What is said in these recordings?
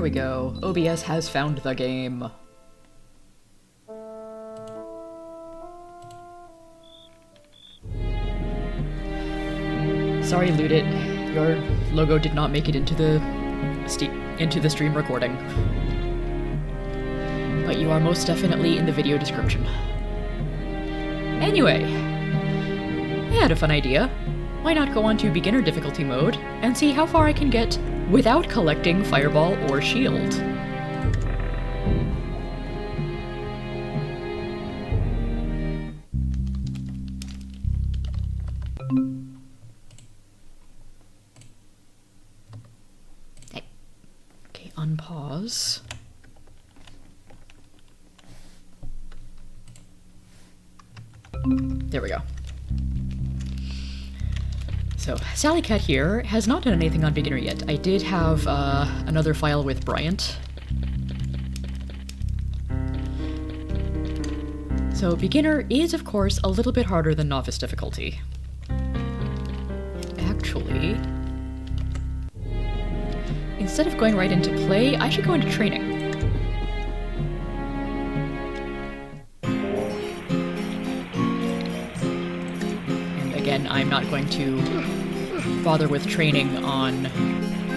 There we go. OBS has found the game. Sorry, Loot It. Your logo did not make it into the stream recording. But you are most definitely in the video description. Anyway, I had a fun idea. Why not go on to beginner difficulty mode and see how far I can get without collecting fireball or shield. Okay, unpause. There we go. So, Sally Cat here has not done anything on beginner yet. I did have another file with Bryant. So, beginner is, of course, a little bit harder than novice difficulty. Actually, instead of going right into play, I should go into training. Again, I'm not going to bother with training on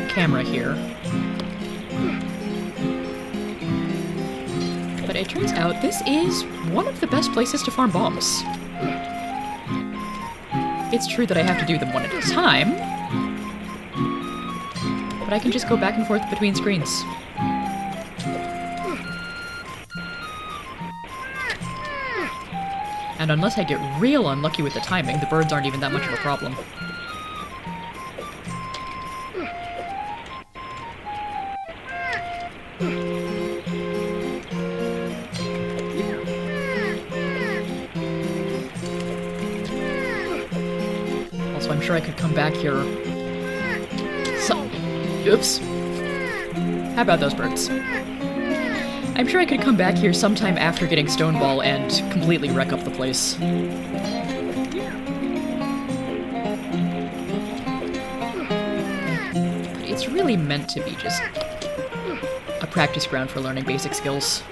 camera here. But it turns out this is one of the best places to farm bombs. It's true that I have to do them one at a time, but I can just go back and forth between screens. And unless I get real unlucky with the timing, the birds aren't even that much of a problem. Also, I'm sure I could come back here... Oops. How about those birds? I'm sure I could come back here sometime after getting Stoneball and completely wreck up the place. But it's really meant to be just a practice ground for learning basic skills.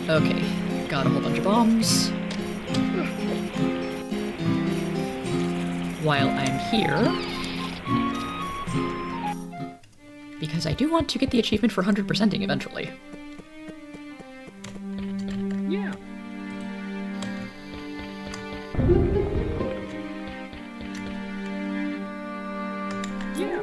Okay, got a whole bunch of bombs. While I'm here, because I do want to get the achievement for 100%ing eventually. Yeah. Yeah.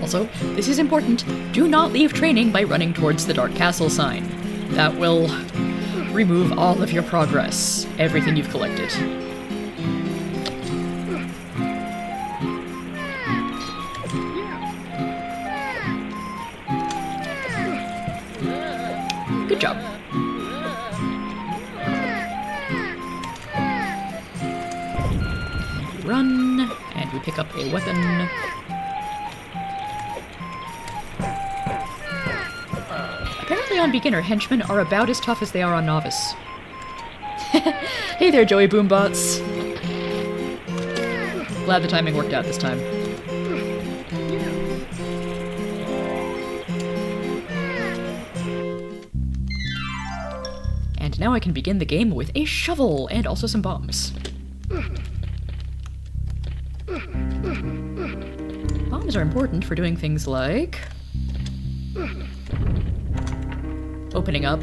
Also, this is important. Do not leave training by running towards the Dark Castle sign. That will remove all of your progress, everything you've collected. Good job. We run, and we pick up a weapon. Apparently on beginner, henchmen are about as tough as they are on novice. Hey there, Joey Boombots! Glad the timing worked out this time. And now I can begin the game with a shovel and also some bombs. Bombs are important for doing things like opening up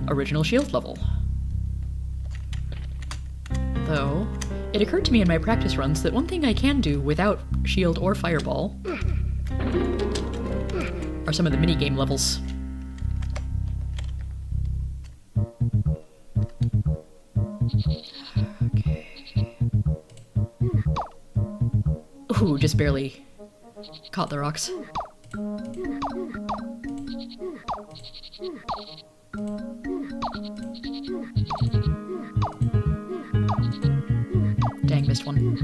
original shield level. Though, it occurred to me in my practice runs that one thing I can do without shield or fireball are some of the minigame levels. Okay. Ooh, just barely caught the rocks. this one.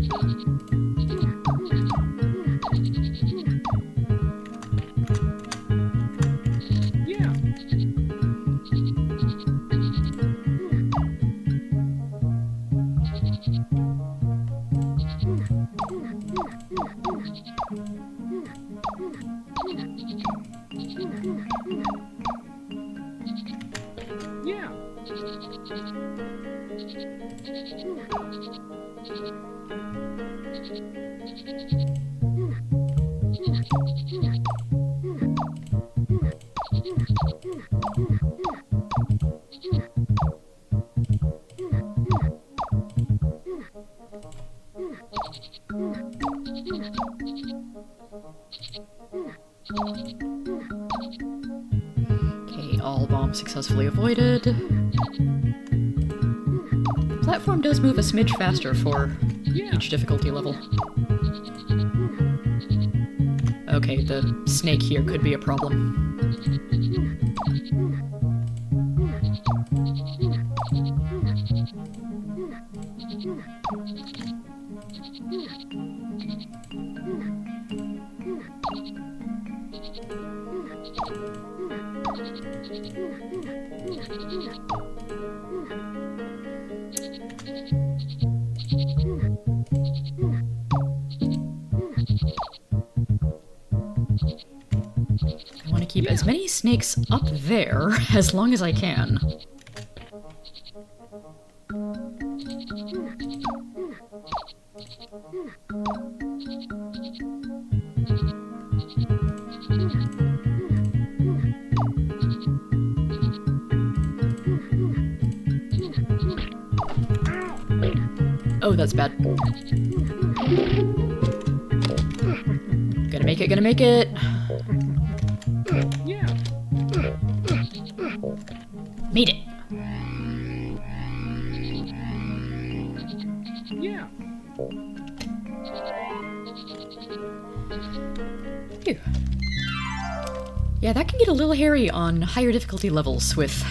Okay, all bombs successfully avoided. The platform does move a smidge faster for each difficulty level. Okay, the snake here could be a problem. I want to keep as many snakes up there as long as I can. Oh, that's bad. Gonna make it, gonna make it! Made it! Phew. Yeah, that can get a little hairy on higher difficulty levels with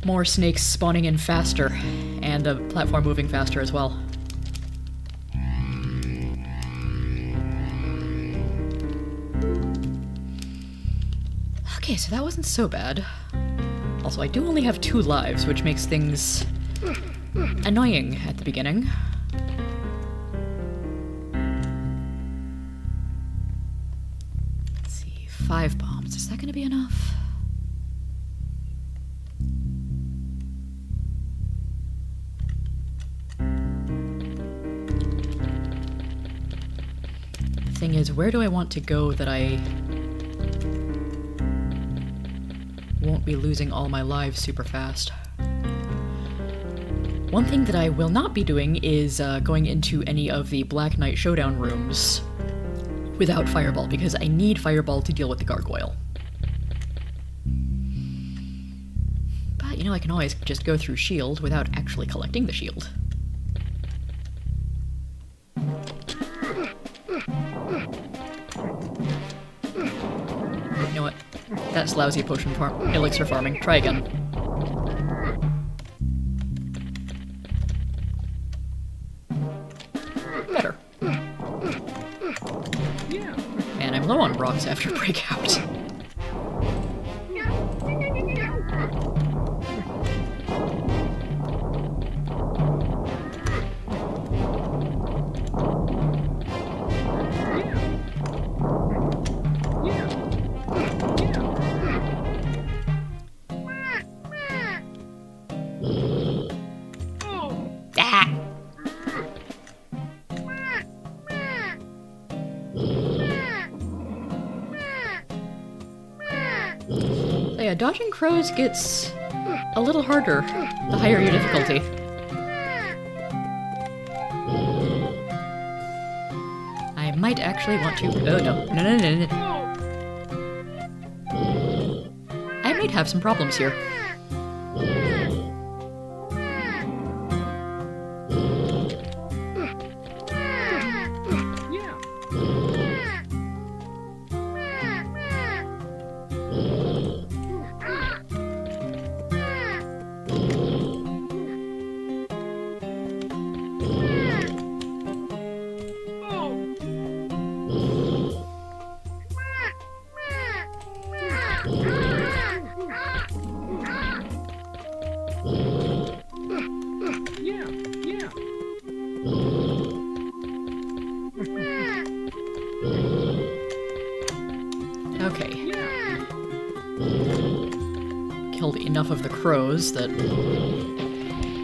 more snakes spawning in faster and the platform moving faster as well. Okay, so that wasn't so bad. Also, I do only have 2 lives, which makes things annoying at the beginning. Let's see, 5 bombs. Is that going to be enough? The thing is, where do I want to go that I won't be losing all my lives super fast? One thing that I will not be doing is going into any of the Black Knight Showdown rooms without Fireball, because I need Fireball to deal with the gargoyle. But, you know, I can always just go through Shield without actually collecting the shield. You know what? That's lousy potion elixir farming. Try again. Better. Man, I'm low on rocks after breakout. Yeah, dodging crows gets a little harder the higher your difficulty. I might actually want to... Oh, no. No. I might have some problems here. Okay. Killed enough of the crows that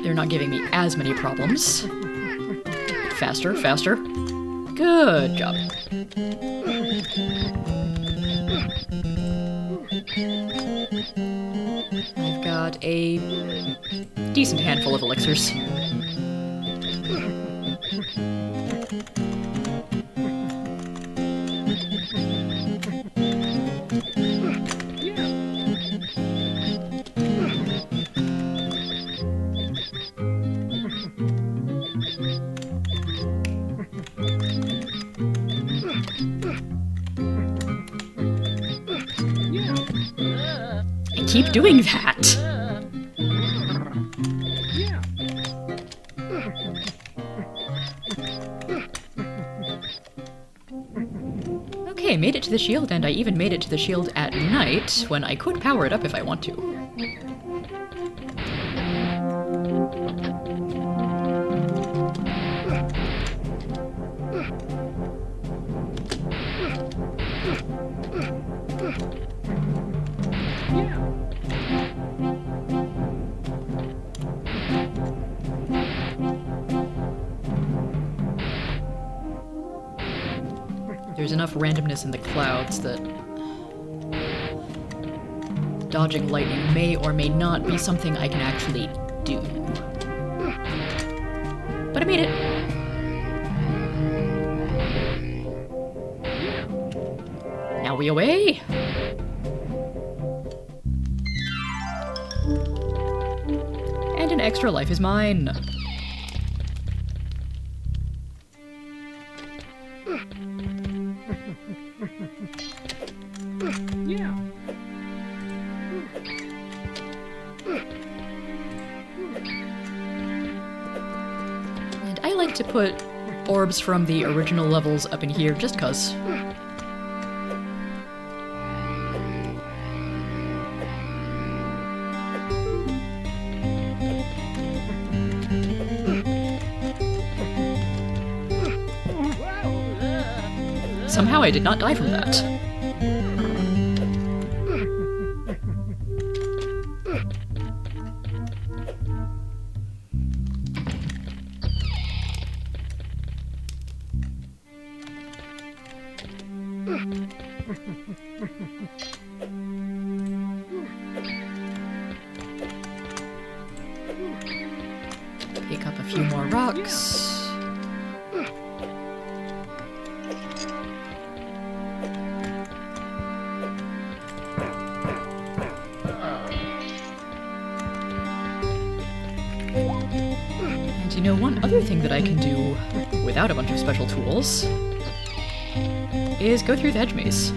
they're not giving me as many problems. Faster, faster. Good job. I've got a decent handful of elixirs. Keep doing that. Okay, made it to the shield, and I even made it to the shield at night when I could power it up if I want to. There's enough randomness in the clouds that dodging lightning may or may not be something I can actually do. But I made it! Now we away! And an extra life is mine! And I like to put orbs from the original levels up in here just 'cause. Somehow I did not die from that. Pick up a few more rocks. And you know, one other thing that I can do without a bunch of special tools is go through the hedge maze.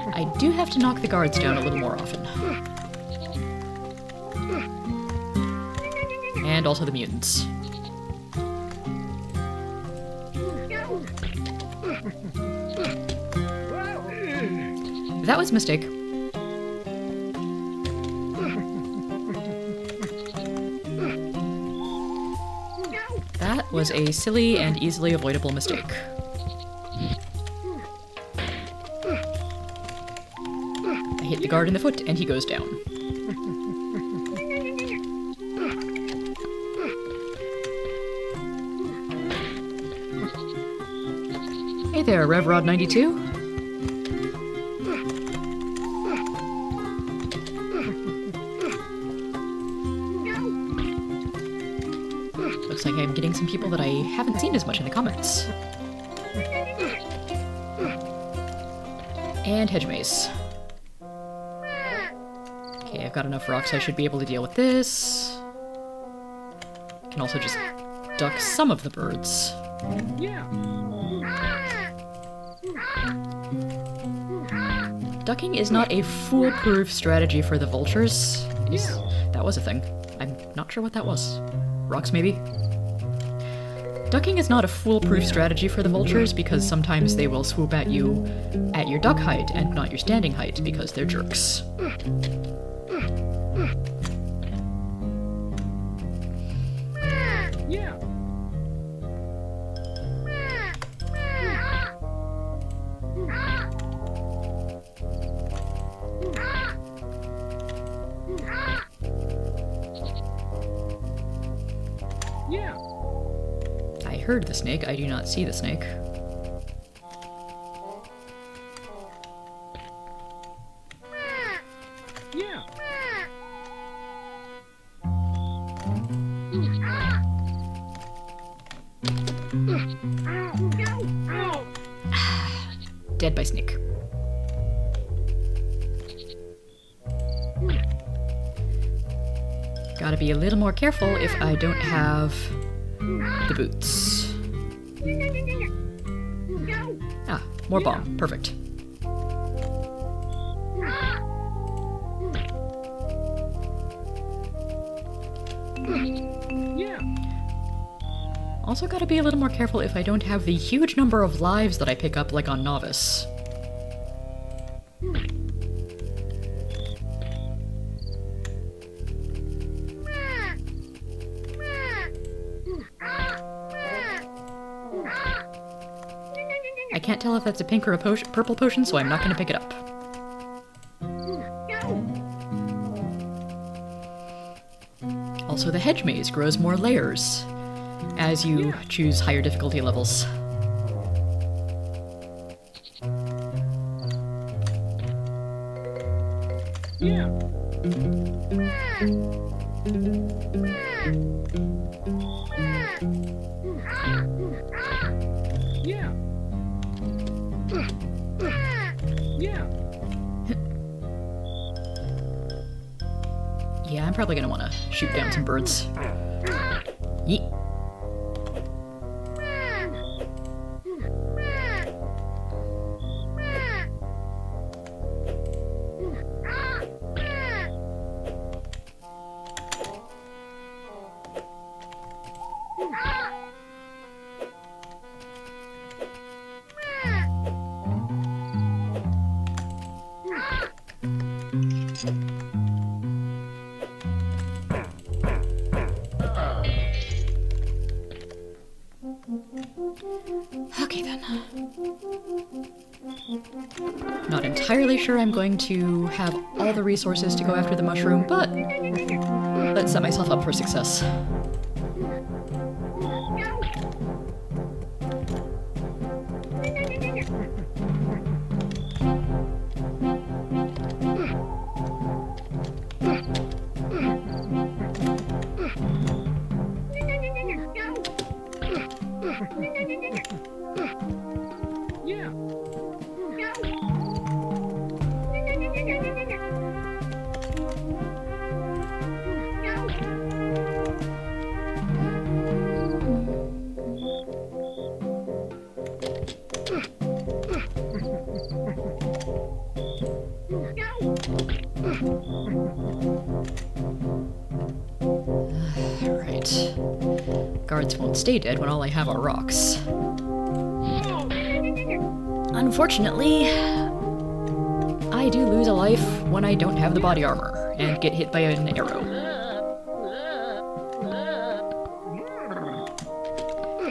I do have to knock the guards down a little more often. And also the mutants. That was a mistake. That was a silly and easily avoidable mistake. I hit the guard in the foot and he goes down. Hey there, RevRod92. Looks like I'm getting some people that I haven't seen as much in the comments. And hedge maze. Okay, I've got enough rocks, I should be able to deal with this. I can also just duck some of the birds. Ducking is not a foolproof strategy for the vultures. That was a thing. I'm not sure what that was. Rocks, maybe? Ducking is not a foolproof strategy for the vultures because sometimes they will swoop at you at your duck height and not your standing height because they're jerks. I heard the snake, I do not see the snake. Dead by snake. Gotta be a little more careful if I don't have the boots. Ah, more bomb. Perfect. Also gotta be a little more careful if I don't have the huge number of lives that I pick up like on Novice. I can't tell if that's a pink or a purple potion, so I'm not gonna pick it up. Also, the hedge maze grows more layers as you choose higher difficulty levels. Yeah, I'm probably gonna want to shoot down some birds. Yeet. Okay then. Not entirely sure I'm going to have all the resources to go after the mushroom, but let's set myself up for success. Right. Guards won't stay dead when all I have are rocks. Unfortunately, I do lose a life when I don't have the body armor and get hit by an arrow.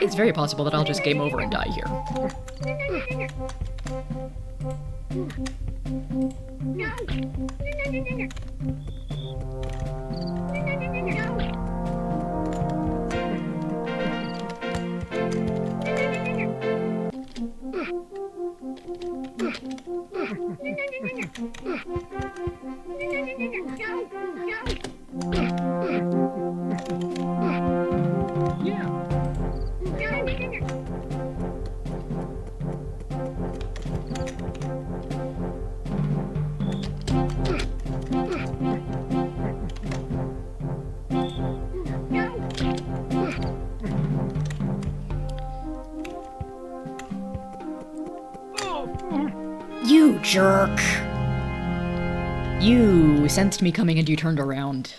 It's very possible that I'll just game over and die here. You jerk! You sensed me coming and you turned around.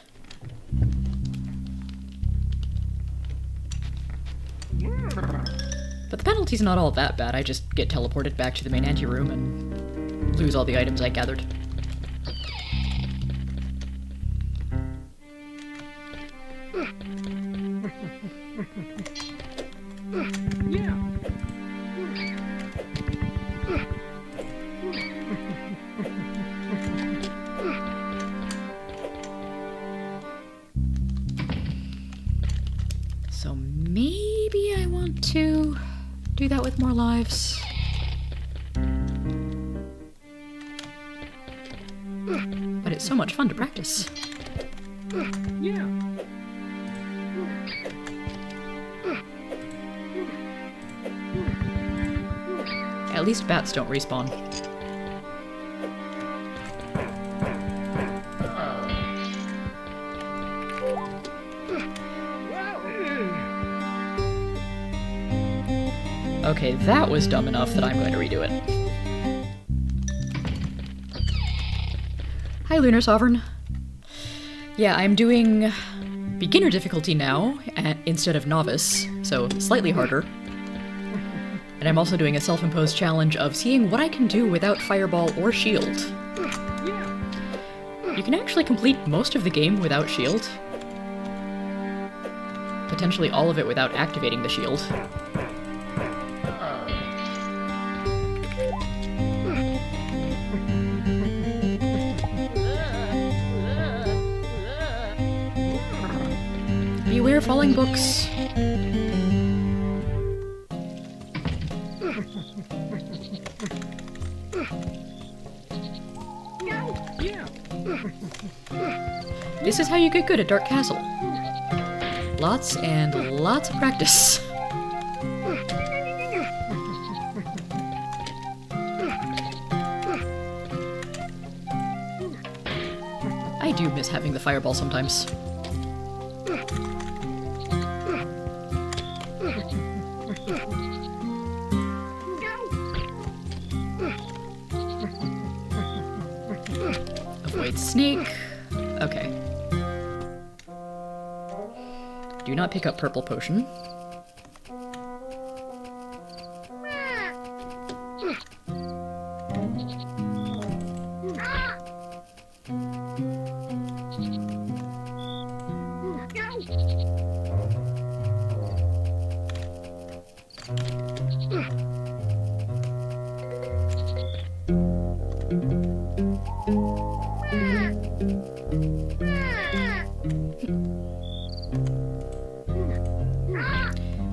But the penalty's not all that bad. I just get teleported back to the main anteroom and lose all the items I gathered. So maybe I want to do that with more lives. But it's so much fun to practice. At least bats don't respawn. Okay, that was dumb enough that I'm going to redo it. Hi, Lunar Sovereign. Yeah, I'm doing beginner difficulty now instead of novice, so slightly harder. And I'm also doing a self-imposed challenge of seeing what I can do without fireball or shield. You can actually complete most of the game without shield. Potentially all of it without activating the shield. Beware falling books. This is how you get good at Dark Castle. Lots and lots of practice. I do miss having the fireball sometimes. Avoid snake. Okay. Do not pick up purple potion.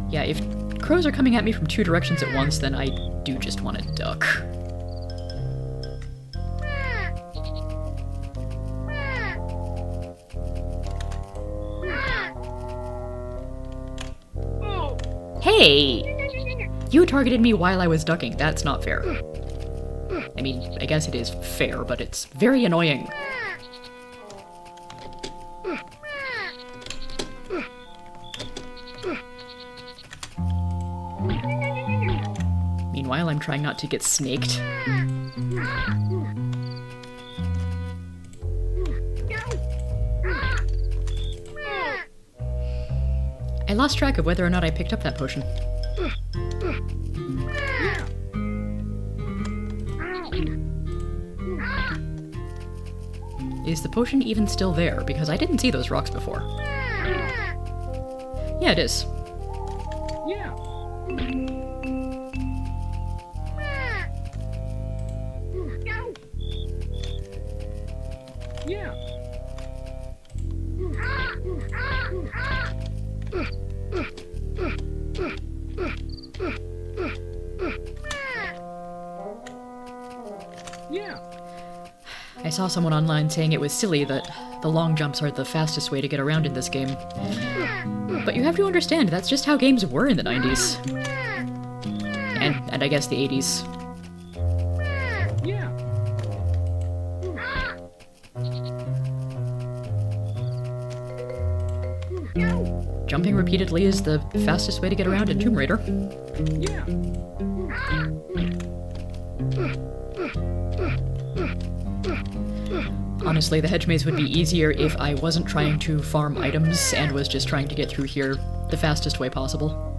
Yeah, if crows are coming at me from two directions at once, then I do just want to duck. Hey! You targeted me while I was ducking. That's not fair. I mean, I guess it is fair, but it's very annoying. Meanwhile, I'm trying not to get snaked. I lost track of whether or not I picked up that potion. Is the potion even still there? Because I didn't see those rocks before. Yeah, it is. I saw someone online saying it was silly that the long jumps are the fastest way to get around in this game. But you have to understand, that's just how games were in the 90s. And I guess the 80s. Jumping repeatedly is the fastest way to get around in Tomb Raider. Honestly, the hedge maze would be easier if I wasn't trying to farm items and was just trying to get through here the fastest way possible.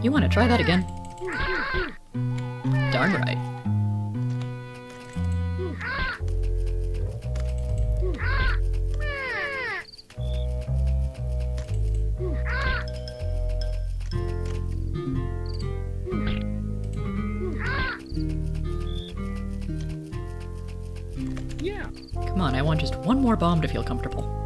You want to try that again? Darn right. Come on, I want just one more bomb to feel comfortable.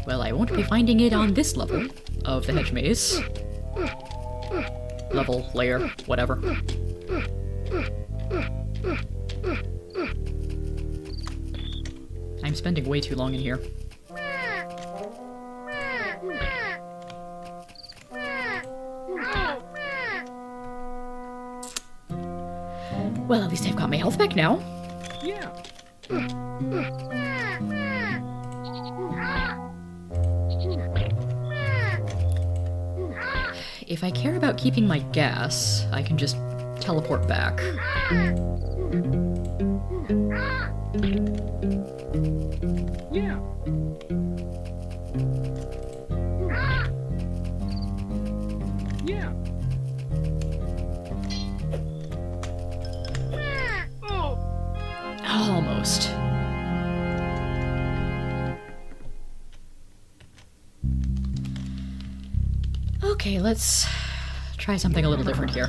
Well, I won't be finding it on this level of the hedge maze. Level, layer, whatever. I'm spending way too long in here. Well, at least I've got my health back now. If I care about keeping my gas, I can just teleport back. Almost. Okay, let's try something a little different here.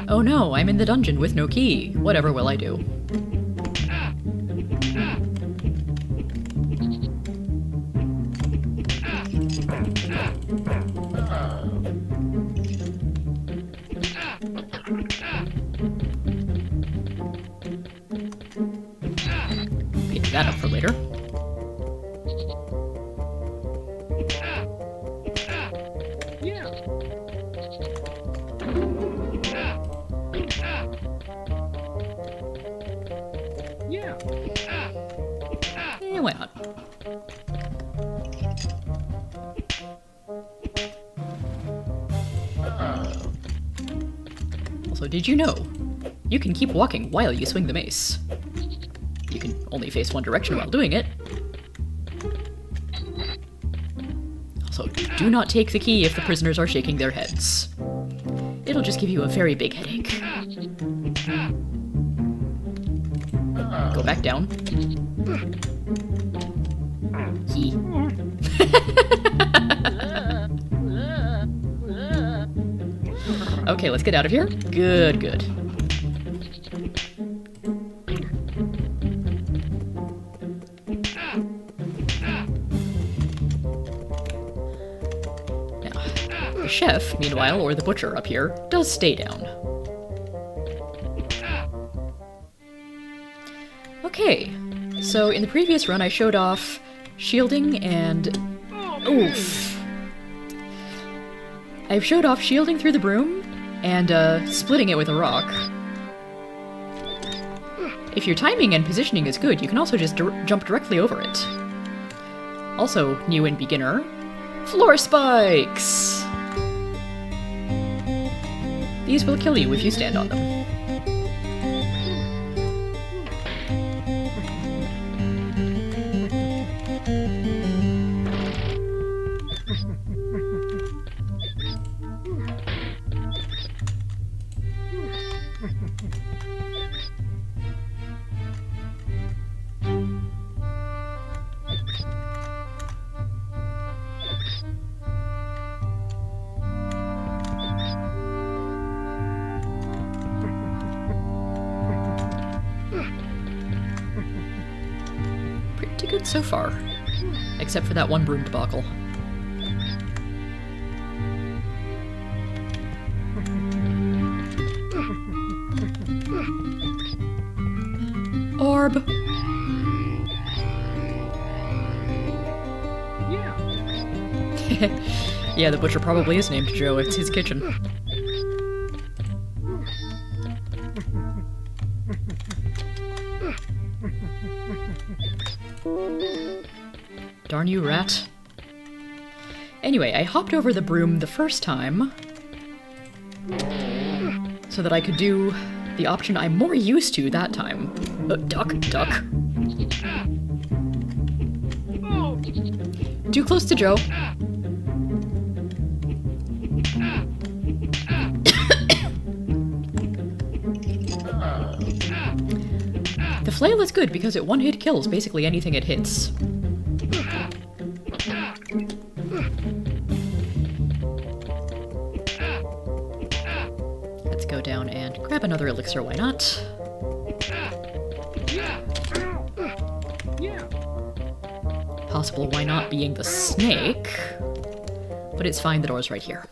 Oh no, I'm in the dungeon with no key. Whatever will I do? Pick that up for later. Why not? Also, did you know you can keep walking while you swing the mace? You can only face one direction while doing it. Also, do not take the key if the prisoners are shaking their heads. It'll just give you a very big headache. Go back down. Key. Okay, let's get out of here. Good, good. Now, the chef, meanwhile, or the butcher up here, does stay down. Okay, so in the previous run I showed off shielding and... Oof. I've showed off shielding through the broom and splitting it with a rock. If your timing and positioning is good, you can also just jump directly over it. Also, new and beginner, floor spikes! These will kill you if you stand on them. pretty good so far. Except for that one broom debacle. Orb! Yeah, the butcher probably is named Joe. It's his kitchen. Darn you, rat. Anyway, I hopped over the broom the first time so that I could do the option I'm more used to that time. Duck, duck. Too close to Joe. The flail is good because it one-hit kills basically anything it hits. Let's go down and grab another elixir, why not? Possible why not being the snake, but it's fine, the door's right here.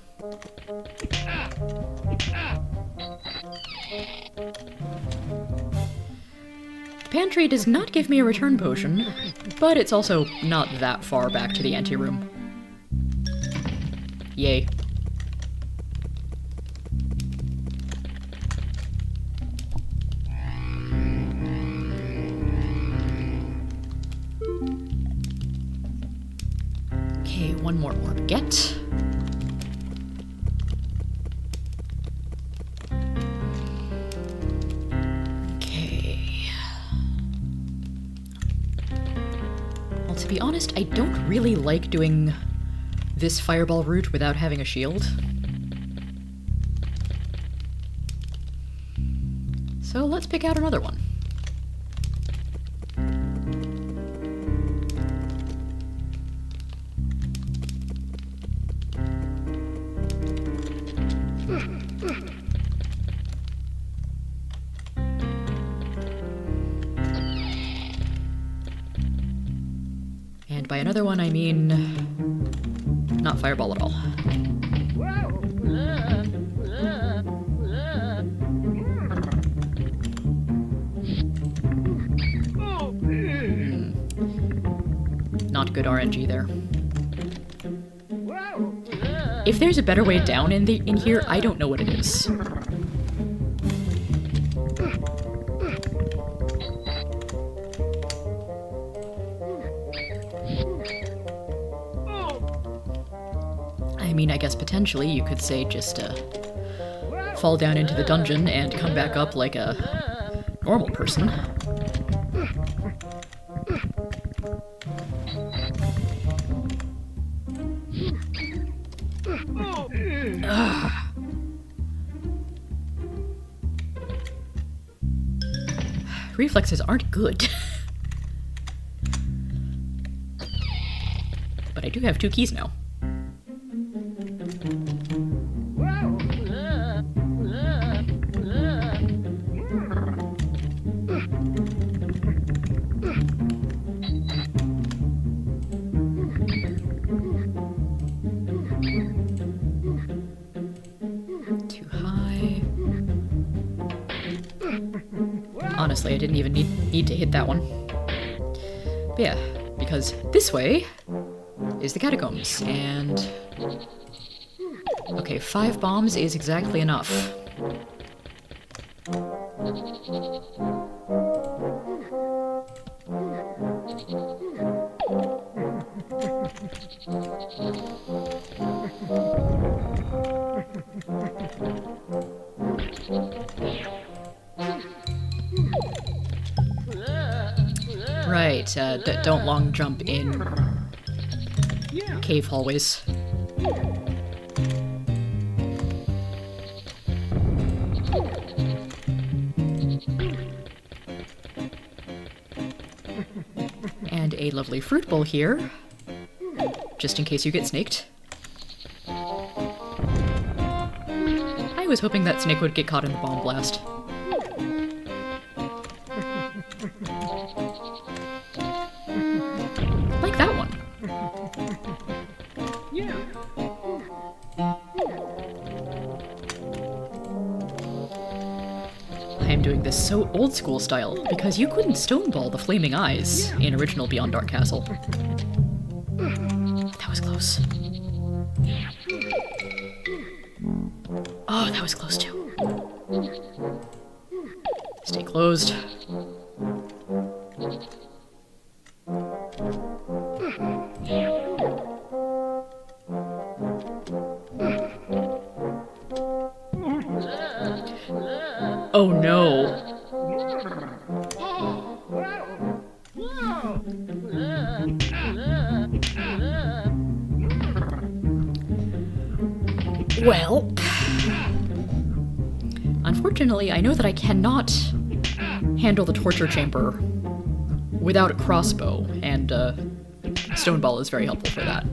The pantry does not give me a return potion, but it's also not that far back to the anteroom. Yay. Okay, one more orb get. To be honest, I don't really like doing this fireball route without having a shield. So let's pick out another one. And by another one, I mean not fireball at all. Not good RNG there. If there's a better way down in here, I don't know what it is. I mean, I guess potentially you could say just fall down into the dungeon and come back up like a normal person. Ugh. Reflexes aren't good. But I do have 2 keys now. Honestly, I didn't even need to hit that one. But yeah, because this way is the catacombs, and... Okay, 5 bombs is exactly enough. Right, don't long jump in cave hallways. And a lovely fruit bowl here, just in case you get snaked. I was hoping that snake would get caught in the bomb blast. this so old school style, because you couldn't stoneball the flaming eyes in original Beyond Dark Castle. That was close. Oh, that was close too. Stay closed. Oh no. Well, unfortunately, I know that I cannot handle the torture chamber without a crossbow, and Stoneball is very helpful for that.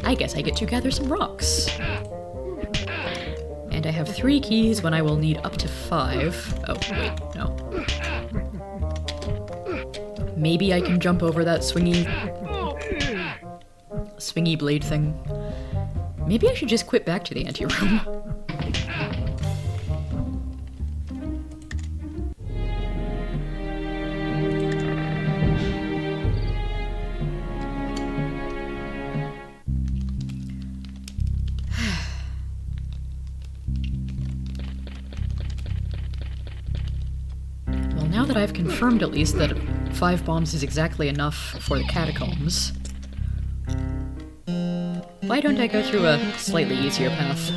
I guess I get to gather some rocks. And I have 3 keys when I will need up to 5. Oh, wait, no. Maybe I can jump over that swingy blade thing. Maybe I should just quit back to the anteroom. Well, now that I've confirmed at least that 5 bombs is exactly enough for the catacombs, why don't I go through a slightly easier path?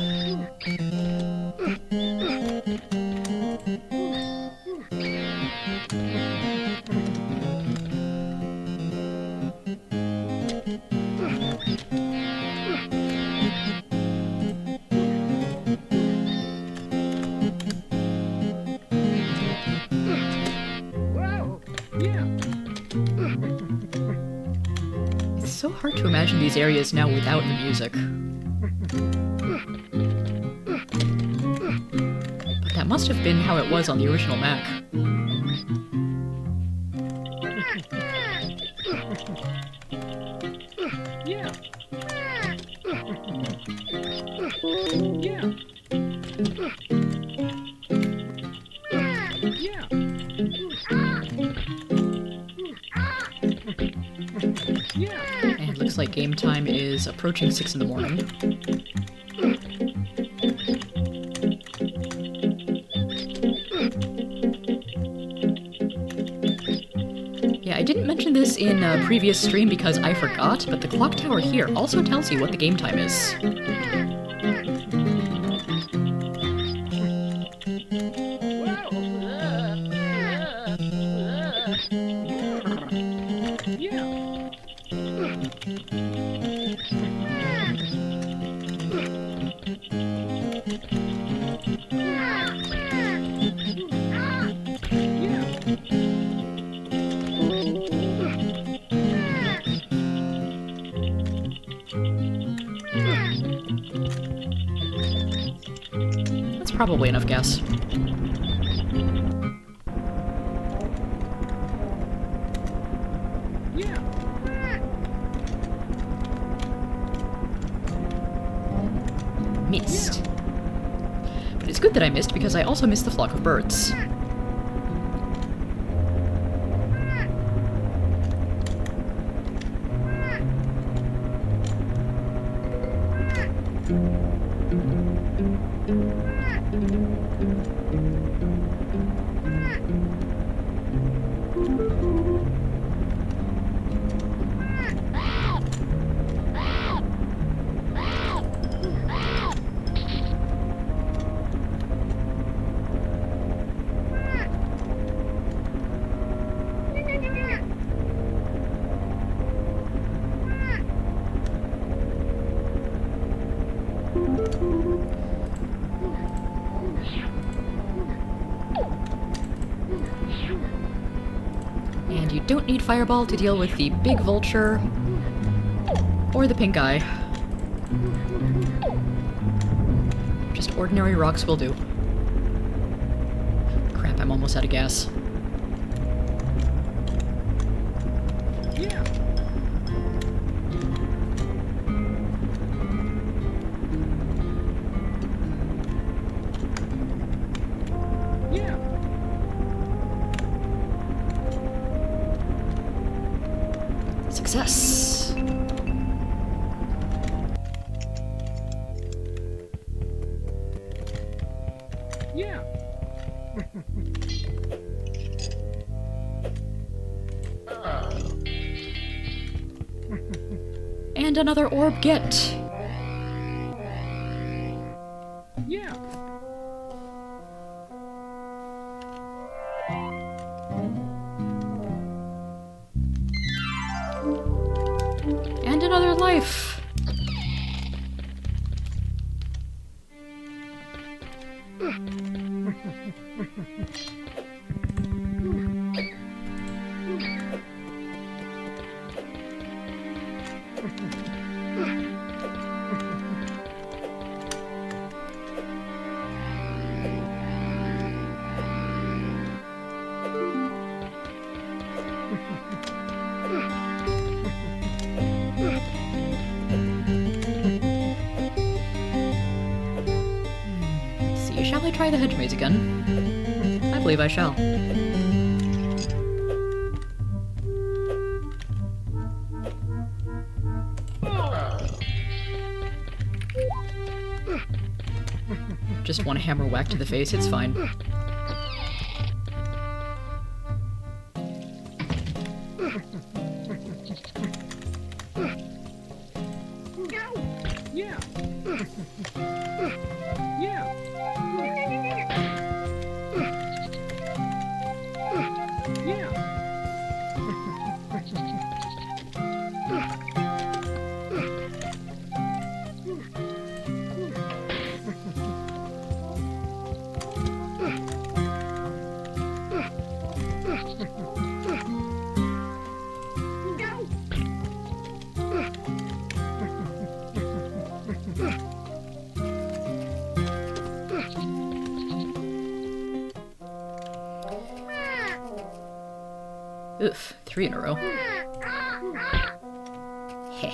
It's so hard to imagine these areas now without the music. But that must have been how it was on the original Mac. And it looks like game time is approaching 6 in the morning. Yeah, I didn't mention this in a previous stream because I forgot, but the clock tower here also tells you what the game time is. That's probably enough gas. Missed. But it's good that I missed because I also missed the flock of birds. And you don't need Fireball to deal with the big vulture or the pink eye. Just ordinary rocks will do. Crap, I'm almost out of gas. Yeah. Success. Yeah. And another orb get. Yeah. And another life. See, shall I try the hedge maze again? I believe I shall. Just one hammer whack to the face, it's fine. Yeah. Yeah. Oof, 3 in a row. Heh.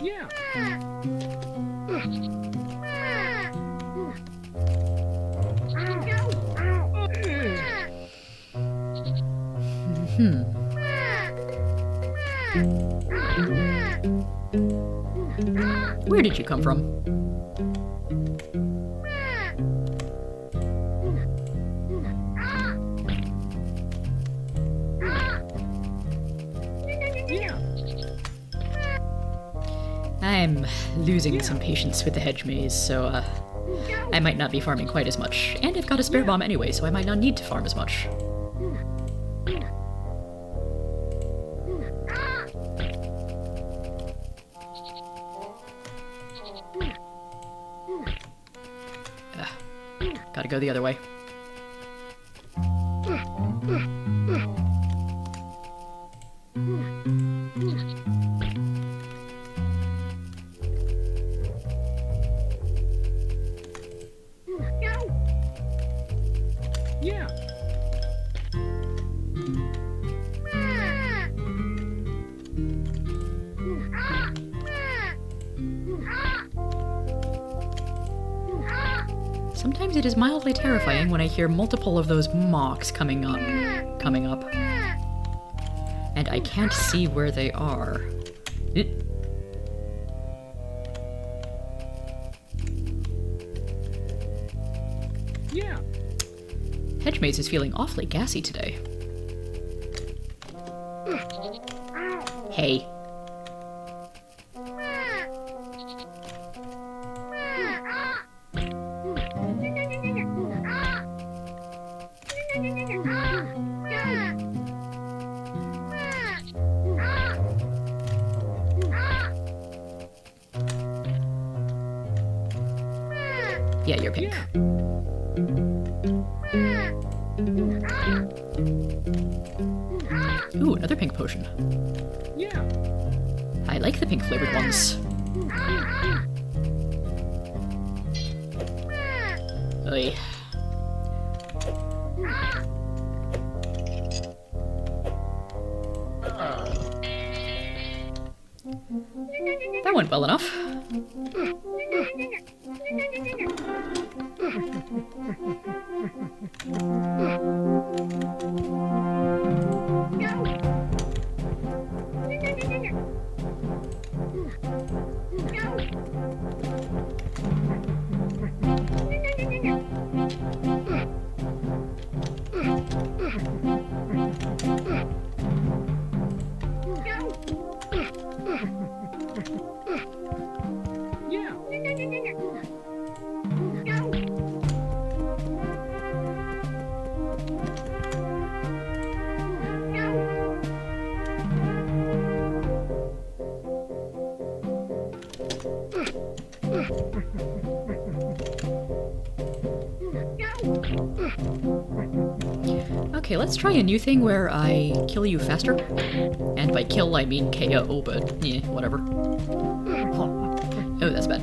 Yeah. Where did you come from? I'm losing some patience with the hedge maze, so I might not be farming quite as much. And I've got a spare bomb anyway, so I might not need to farm as much. Gotta go the other way. Yeah. Sometimes it is mildly terrifying when I hear multiple of those mocks coming up. And I can't see where they are. Yeah. Hedge maze is feeling awfully gassy today. Hey. Yeah, you're pink. Ooh, another pink potion. Yeah. I like the pink flavored ones. Oy. That went well enough. Yeah. Okay, let's try a new thing where I kill you faster. And by kill, I mean KO, but yeah, whatever. Oh, that's bad.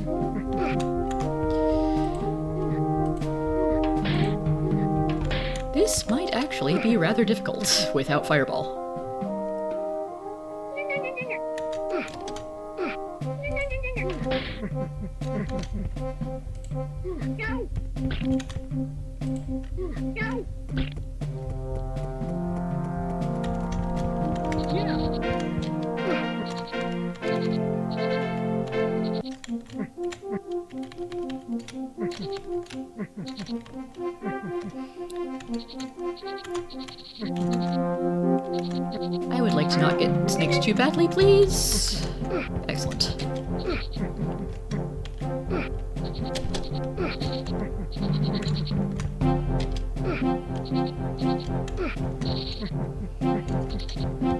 This might actually be rather difficult without Fireball. I would like to not get snaked too badly, please. Excellent.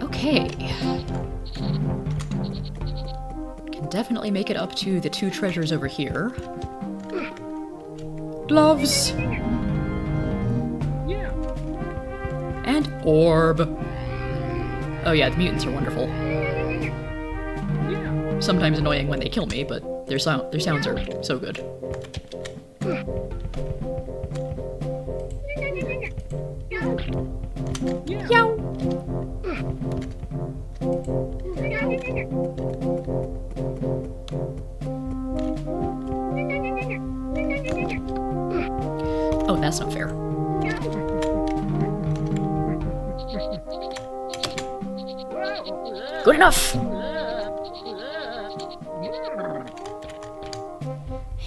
Okay. Can definitely make it up to the 2 treasures over here. Gloves! Yeah. And orb. Oh yeah, the mutants are wonderful. Yeah. Sometimes annoying when they kill me, but their sounds are so good. Yeah. Yow! Oh, that's not fair. Good enough!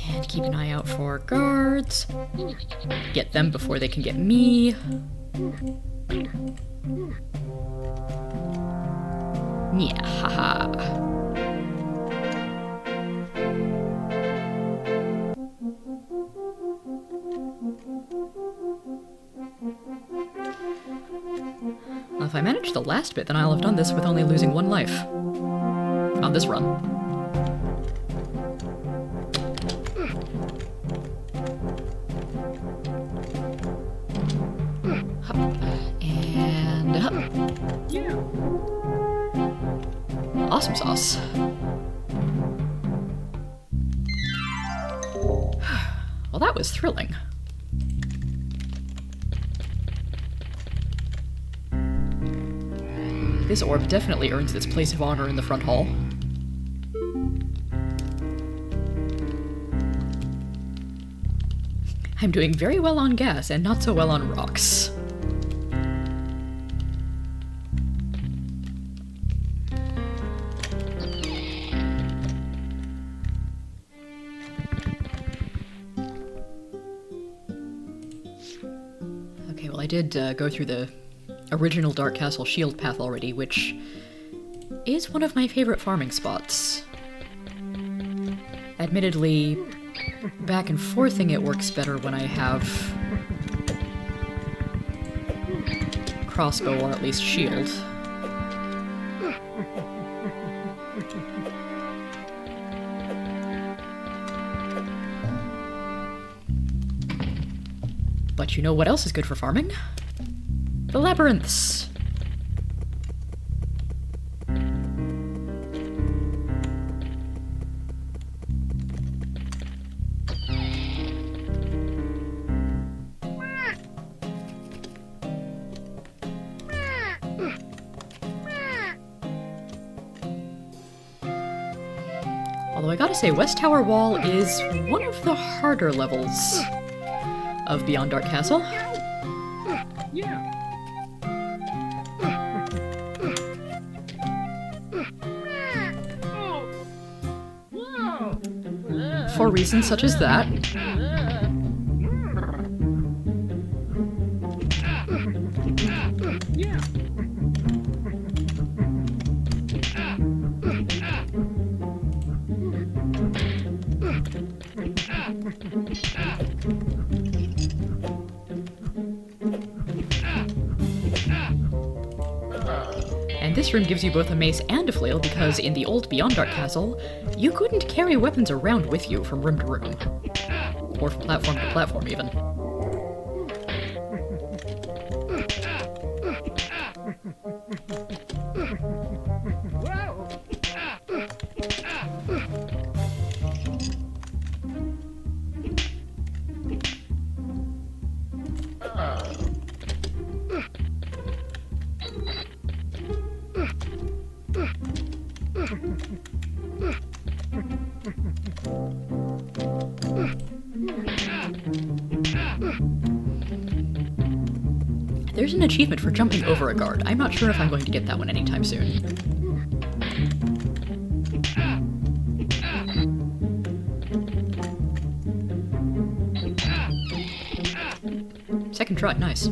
And keep an eye out for guards. Get them before they can get me. Yeah, haha. Well, if I manage the last bit, then I'll have done this with only losing 1 life. On this run. Hup. And hup. Yeah. Awesome sauce. Well, that was thrilling. This orb definitely earns its place of honor in the front hall. I'm doing very well on gas and not so well on rocks. Okay, well I did go through the original Dark Castle shield path already, which is one of my favorite farming spots. Admittedly, back and forthing it works better when I have crossbow or at least shield. But you know what else is good for farming? The labyrinths. Although Although I gotta say, West Tower Wall is one of the harder levels of Beyond Dark Castle. Yeah. For reasons such as that. Yeah. And this room gives you both a mace and a flail because in the old Beyond Dark Castle, you couldn't carry weapons around with you from room to room. Or from platform to platform, even. There's an achievement for jumping over a guard. I'm not sure if I'm going to get that one anytime soon. Second try, nice.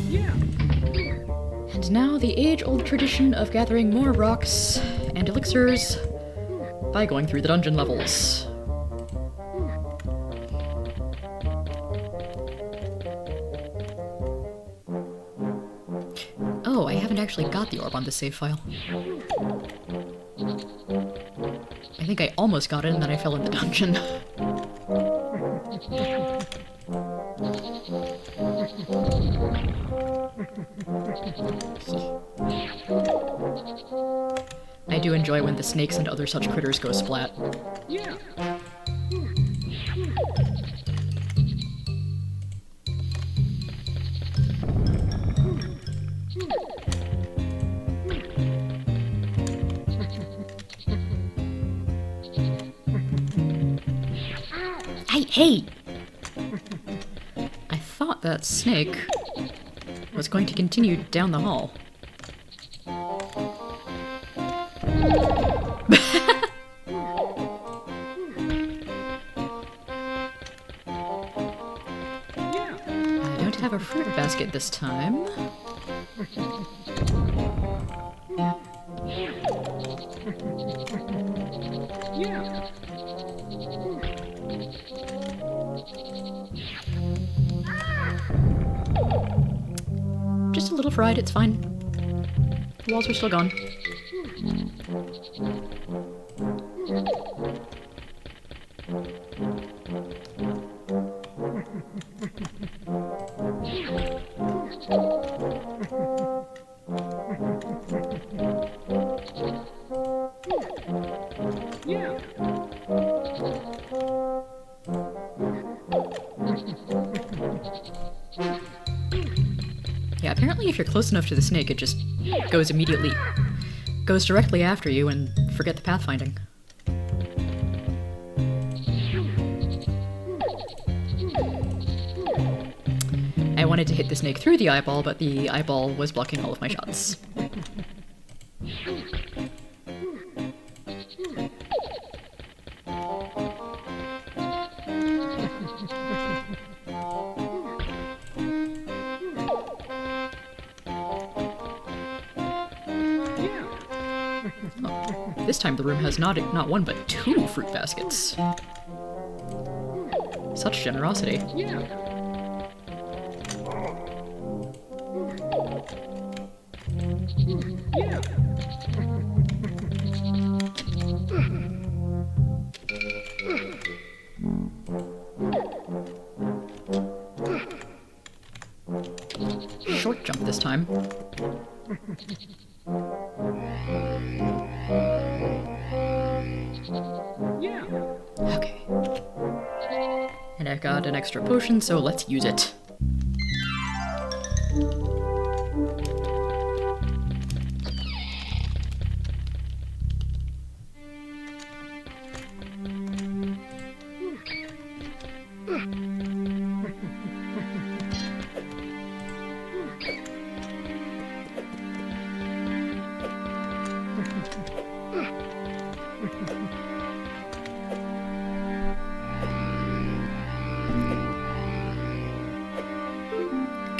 Yeah. And now the age-old tradition of gathering more rocks and elixirs by going through the dungeon levels. Oh, I haven't actually got the orb on the save file. I think I almost got it and then I fell in the dungeon. I do enjoy when the snakes and other such critters go splat. Yeah. Hey! I thought that snake was going to continue down the hall. I don't have a fruit basket this time. Yeah. Just a little fried, it's fine. The walls are still gone. Yeah. Yeah, apparently if you're close enough to the snake, it just goes directly after you and forget the pathfinding. I wanted to hit the snake through the eyeball, but the eyeball was blocking all of my shots. This time the room has not one but two fruit baskets. Such generosity. Yeah. Yeah. Short jump this time. Yeah. Okay. And I've got an extra potion, so let's use it.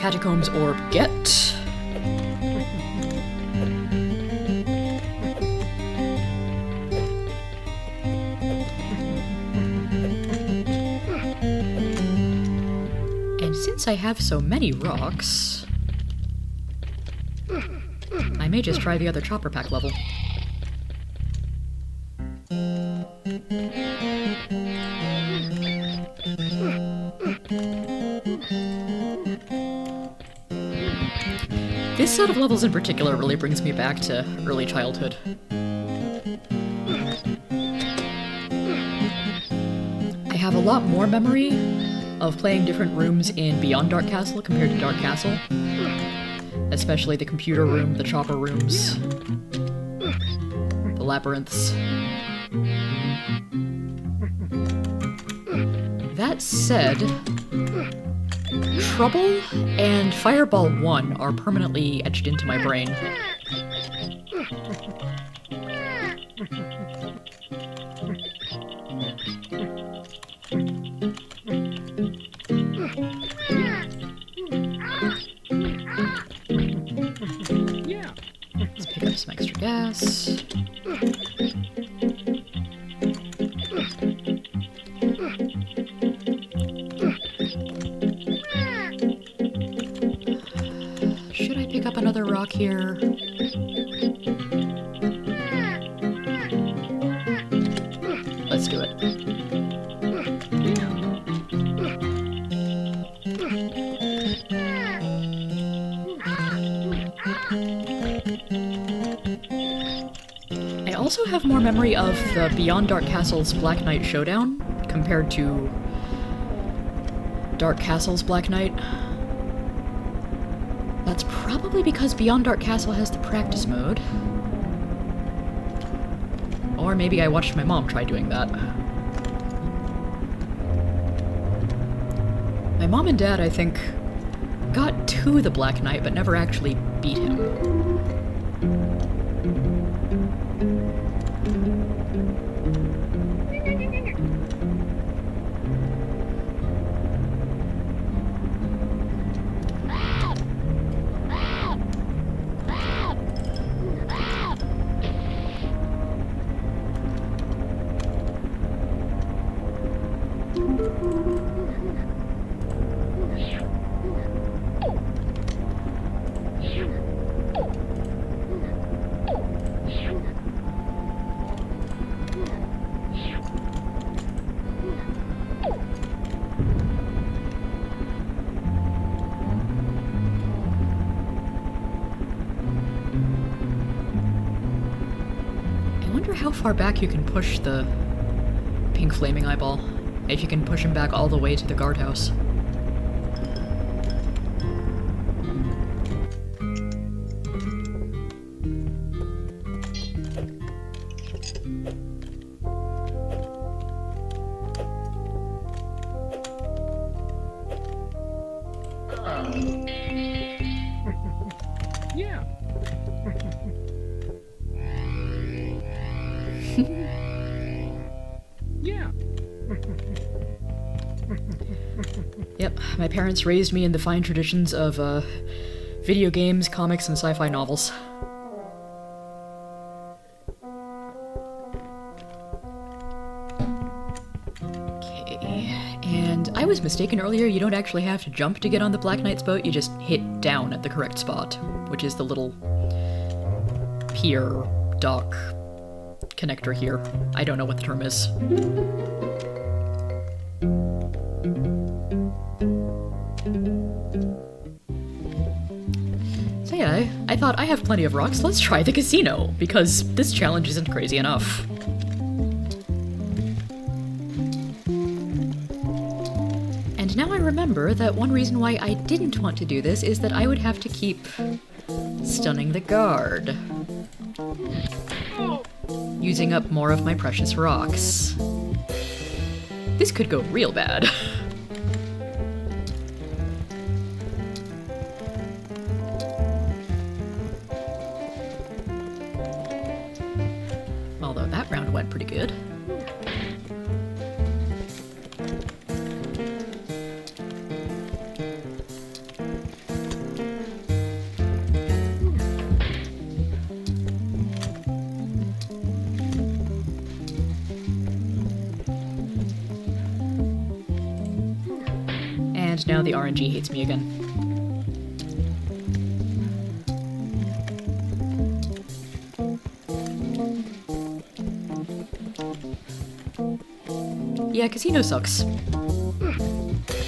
Catacombs orb get. And since I have so many rocks, I may just try the other chopper pack level. This set of levels in particular really brings me back to early childhood. I have a lot more memory of playing different rooms in Beyond Dark Castle compared to Dark Castle. Especially the computer room, the chopper rooms, the labyrinths. That said, Trouble and Fireball 1 are permanently etched into my brain. Yeah. Let's pick up some extra gas. Should I pick up another rock here? Let's do it. I also have more memory of the Beyond Dark Castle's Black Knight Showdown compared to Dark Castle's Black Knight. That's probably because Beyond Dark Castle has the practice mode. Or maybe I watched my mom try doing that. My mom and dad, I think, got to the Black Knight but never actually beat him. I wonder how far back you can push the pink flaming eyeball. If you can push him back all the way to the guardhouse. Yeah. Yeah. Yep, my parents raised me in the fine traditions of video games, comics, and sci-fi novels. Okay, and I was mistaken earlier, you don't actually have to jump to get on the Black Knight's boat, you just hit down at the correct spot, which is the little pier, dock, connector here. I don't know what the term is. So yeah, I thought I have plenty of rocks, let's try the casino, because this challenge isn't crazy enough. And now I remember that one reason why I didn't want to do this is that I would have to keep stunning the guard, using up more of my precious rocks. This could go real bad. Although that round went pretty good. And now the RNG hates me again. Yeah, casino sucks.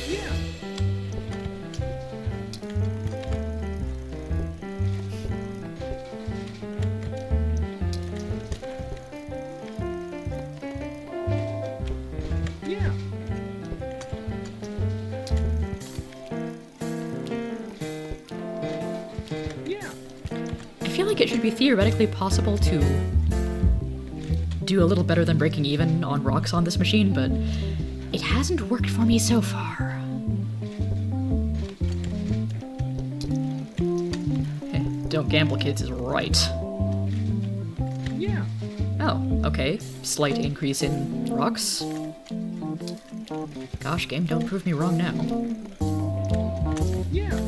Yeah. Yeah. Yeah. I feel like it should be theoretically possible to do a little better than breaking even on rocks on this machine, but it hasn't worked for me so far. Heh, don't gamble, kids is right. Yeah. Oh, okay. Slight increase in rocks. Gosh, game, don't prove me wrong now. Yeah.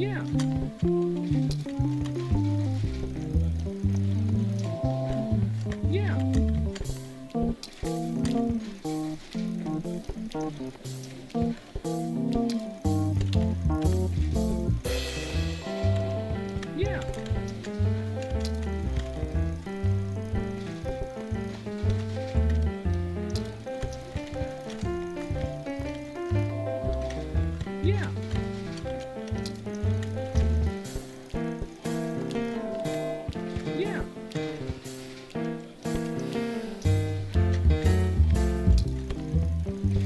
Yeah. Yeah. Yeah. Yeah. Yeah.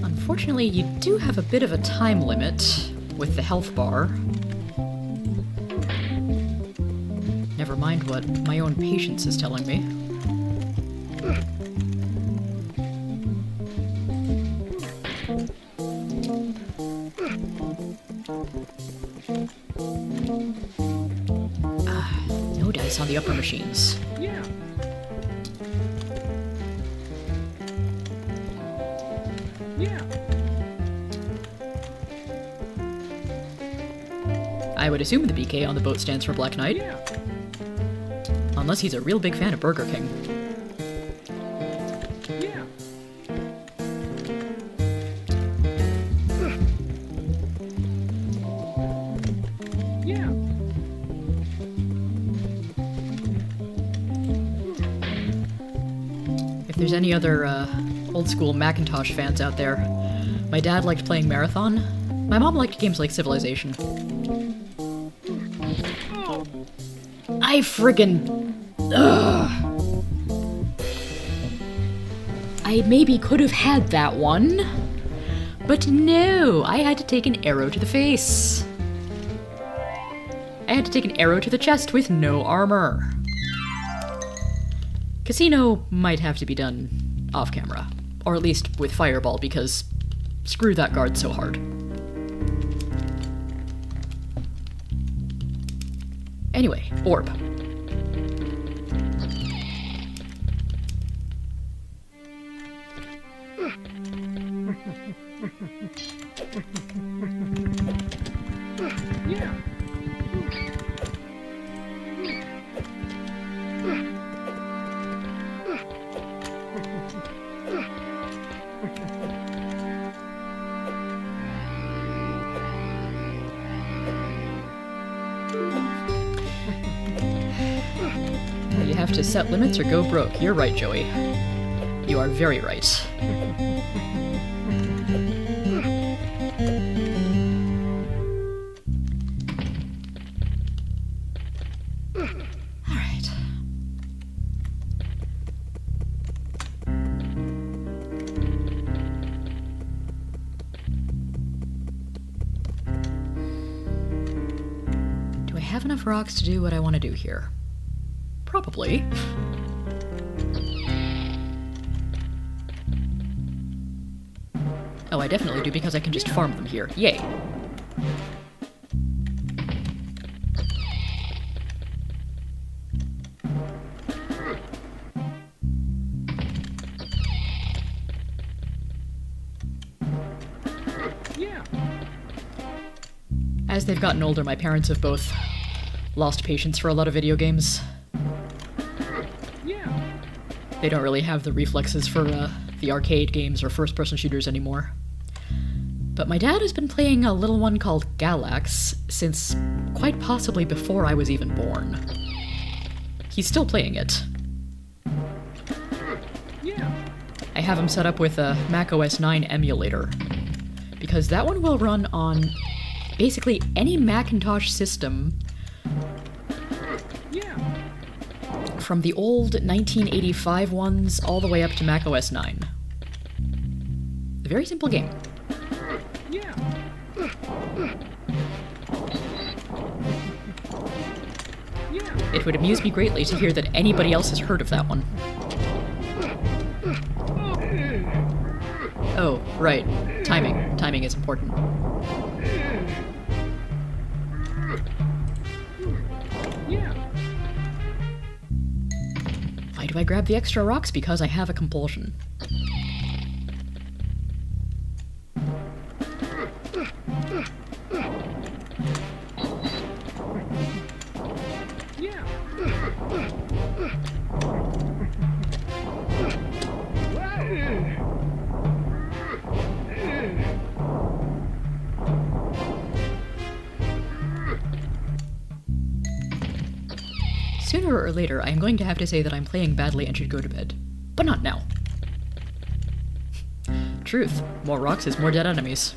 Unfortunately, you do have a bit of a time limit with the health bar. Never mind what my own patience is telling me. No dice on the upper machines. Yeah. Yeah. I would assume the BK on the boat stands for Black Knight, Yeah. unless he's a real big fan of Burger King. Yeah. Yeah. If there's any other old school Macintosh fans out there, my dad liked playing Marathon. My mom liked games like Civilization. Oh. I friggin'... Ugh. I maybe could have had that one, but no, I had to take an arrow to the face. I had to take an arrow to the chest with no armor. Casino might have to be done off camera, or at least with Fireball, because screw that guard so hard. Anyway, orb. Yeah. You have to set limits or go broke. You're right, Joey. You are very right. Alright. Do I have enough rocks to do what I want to do here? Probably. Oh, I definitely do because I can just farm them here. Yay. Yeah. As they've gotten older, my parents have both lost patience for a lot of video games. Yeah. They don't really have the reflexes for the arcade games or first-person shooters anymore. But my dad has been playing a little one called Galax since quite possibly before I was even born. He's still playing it. Yeah. I have him set up with a Mac OS 9 emulator, because that one will run on basically any Macintosh system Yeah. from the old 1985 ones all the way up to Mac OS 9. A very simple game. Yeah. Yeah. It would amuse me greatly to hear that anybody else has heard of that one. Oh, right. Timing. Timing is important. Yeah. Why do I grab the extra rocks? Because I have a compulsion. Yeah. Sooner or later, I am going to have to say that I'm playing badly and should go to bed. But not now. Truth. More rocks is more dead enemies.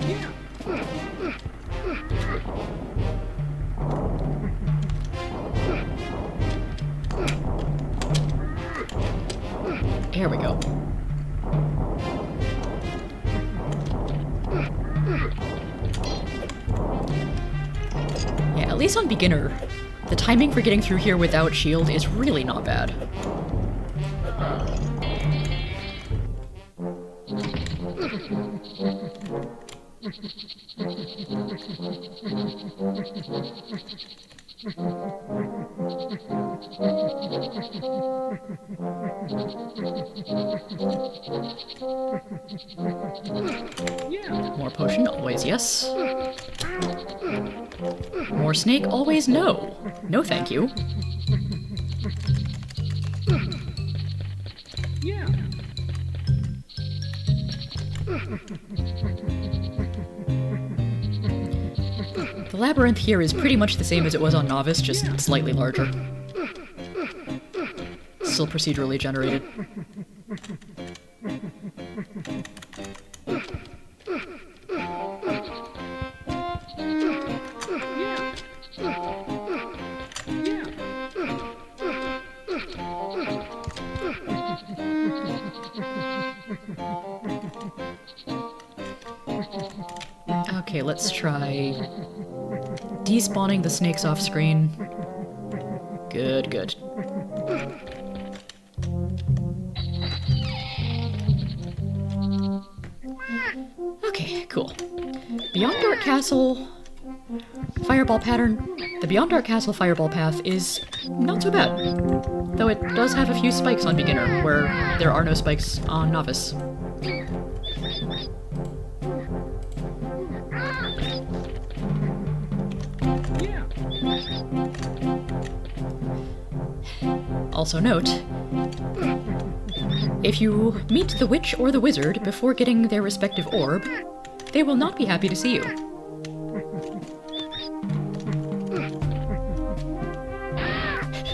Yeah. There we go. Yeah, at least on beginner, the timing for getting through here without shield is really not bad. Yeah. More potion, always yes. More snake, always no. No thank you. Yeah. The labyrinth here is pretty much the same as it was on Novice, just slightly larger. Still procedurally generated. Yeah. Yeah. Okay, let's try despawning the snakes off screen. Good, good. Okay, cool. Beyond Dark Castle Fireball pattern. The Beyond Dark Castle Fireball path is not so bad, though it does have a few spikes on beginner, where there are no spikes on novice. Yeah. Also note, if you meet the witch or the wizard before getting their respective orb, they will not be happy to see you.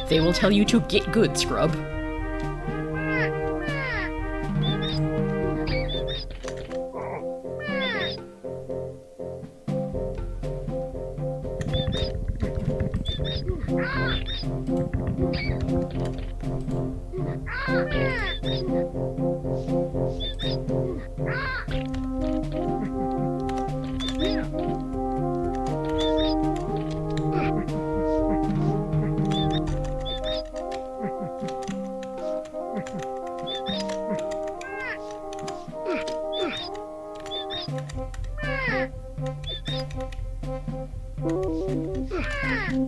They will tell you to get good, scrub. Yeah.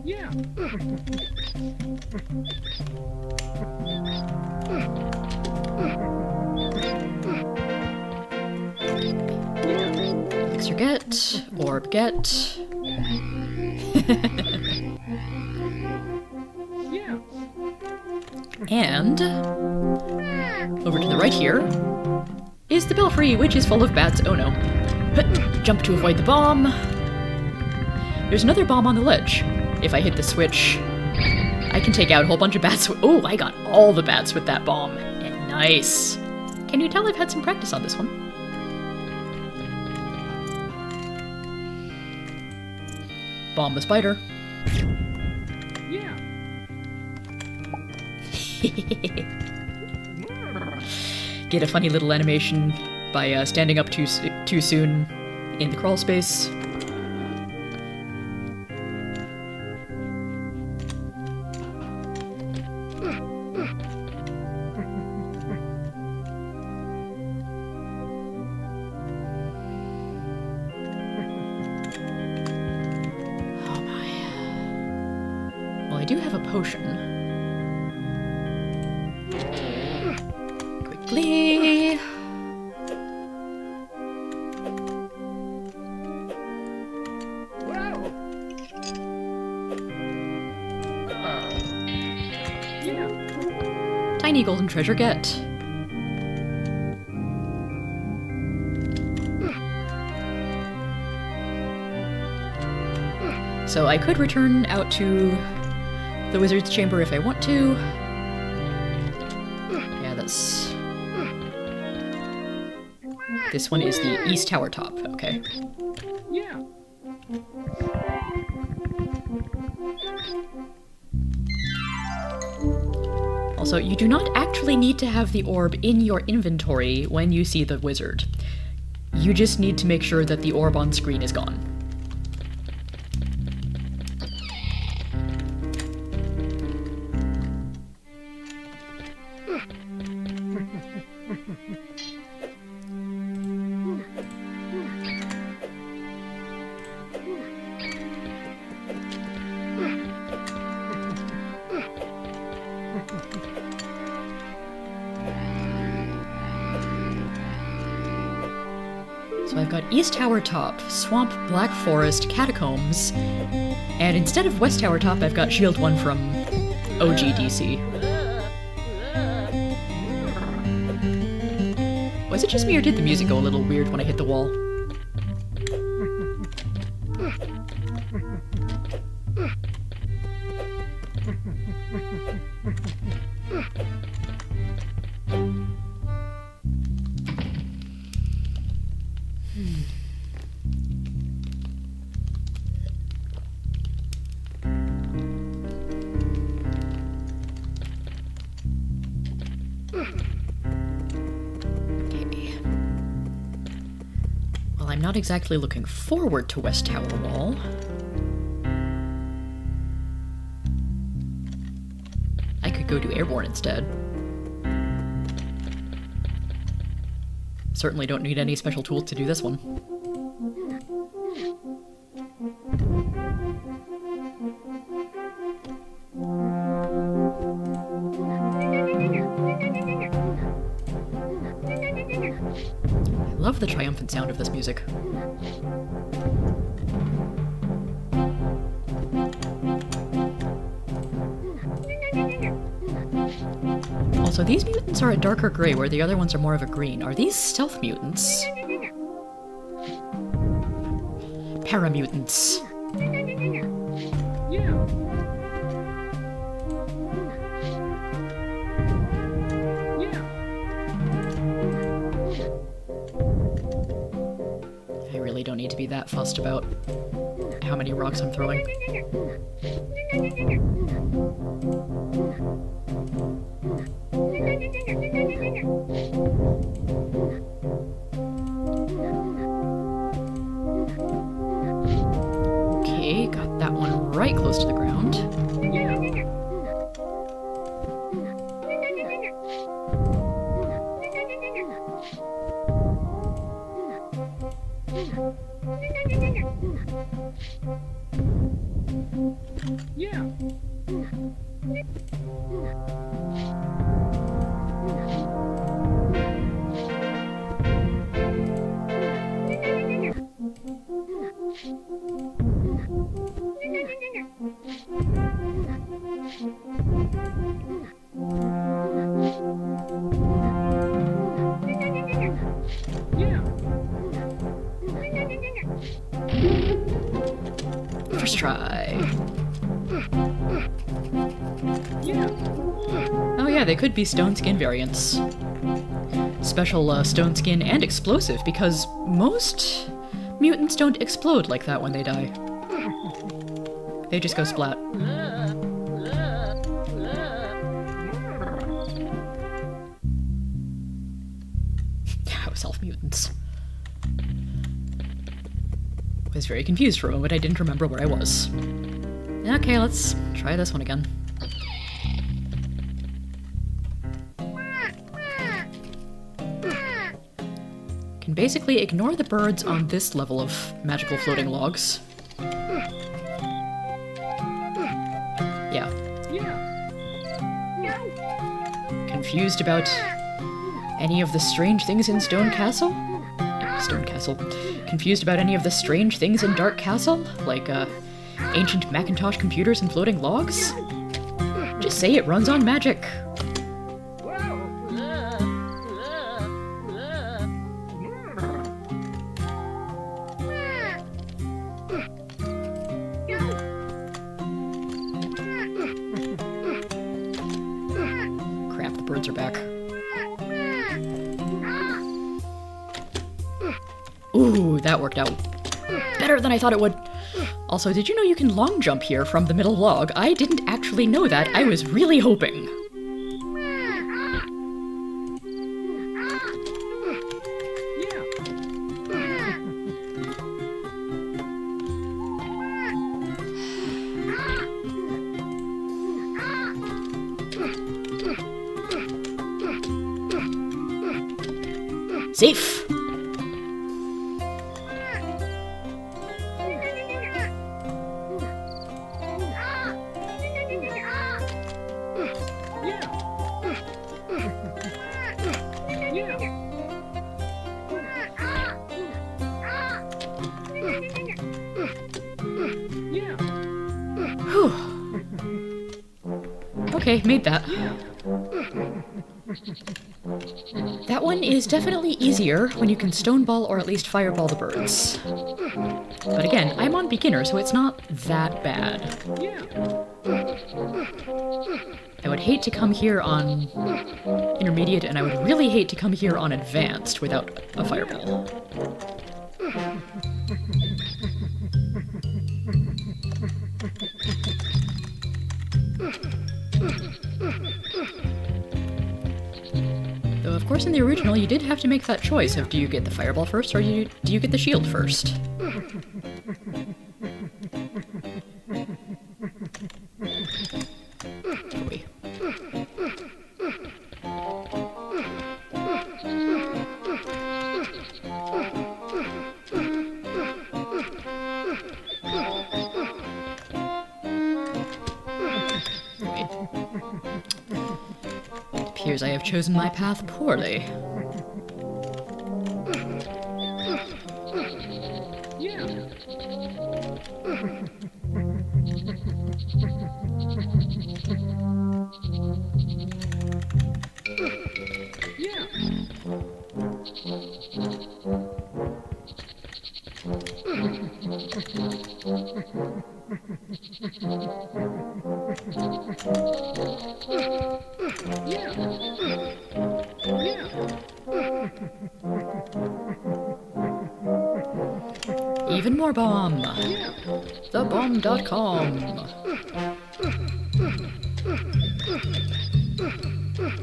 Yeah. Elixir get. Orb get. Yeah. And over to the right here is the belfry, which is full of bats. Oh no. Jump to avoid the bomb. There's another bomb on the ledge. If I hit the switch, I can take out a whole bunch of bats. Oh, I got all the bats with that bomb. Nice. Can you tell I've had some practice on this one? Bomb the spider. Yeah. Get a funny little animation by standing up too soon in the crawl space. Oh my. Well, I do have a potion. Quickly. Yeah. Tiny golden treasure get. So I could return out to the wizard's chamber if I want to. Yeah, that's... This one is the East Tower top, okay. Yeah. Also, you do not actually need to have the orb in your inventory when you see the wizard. You just need to make sure that the orb on screen is gone. So I've got East Tower Top, Swamp, Black Forest, Catacombs, and instead of West Tower Top, I've got Shield 1 from OGDC. Was it just me or did the music go a little weird when I hit the wall? Well, I'm not exactly looking forward to West Tower Wall. I could go to Airborne instead. Certainly don't need any special tools to do this one. I love the triumphant sound of this music. Also, these mutants are a darker gray, where the other ones are more of a green. Are these stealth mutants? Paramutants. Yeah. Yeah. I really don't need to be that fussed about how many rocks I'm throwing. Okay, got that one right close to the ground. Yeah. Yeah. Yeah. First try. Yeah. Oh yeah, they could be stone skin variants. Special stone skin and explosive, because most mutants don't explode like that when they die. They just go splat. House elf mutants. Was very confused for a moment. I didn't remember where I was. Okay, let's try this one again. Can basically ignore the birds on this level of magical floating logs. Yeah. Confused about any of the strange things in Stone Castle? Stone Castle. Confused about any of the strange things in Dark Castle? Like, ancient Macintosh computers and floating logs? Just say it runs on magic. Crap, the birds are back. Ooh, that worked out. Better than I thought it would. Also, did you know you can long jump here from the middle log? I didn't actually know that. I was really hoping. Safe! Whew. Okay, made that. That one is definitely easier when you can stoneball or at least fireball the birds. But again, I'm on beginner, so it's not that bad. I would hate to come here on intermediate, and I would really hate to come here on advanced without a fireball. Though, of course, in the original, you did have to make that choice of do you get the fireball first or do you get the shield first? Boy. It appears I have chosen my path poorly. Even more bomb. Thebomb.com.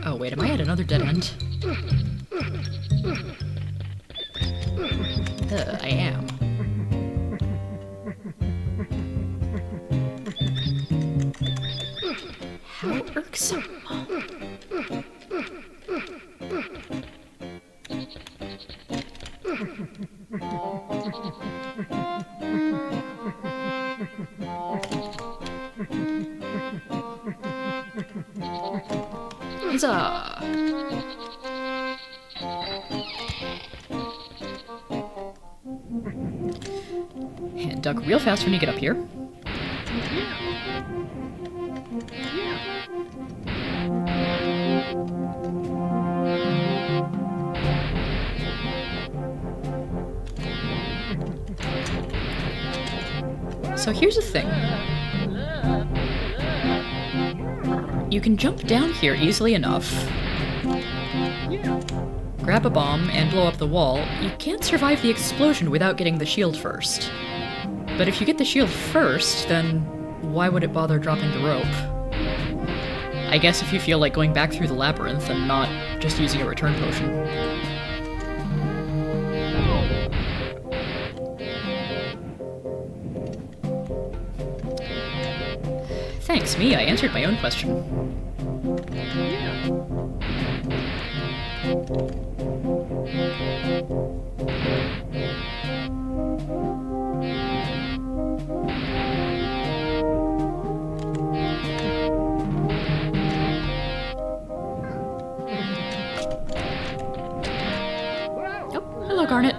Oh wait, am I at another dead end? I am. How irksome. Huzzah! And duck real fast when you get up here. So here's the thing. You can jump down here easily enough, grab a bomb, and blow up the wall. You can't survive the explosion without getting the shield first. But if you get the shield first, then why would it bother dropping the rope? I guess if you feel like going back through the labyrinth and not just using a return potion. Thanks, me, I answered my own question. Oh, hello, Garnet.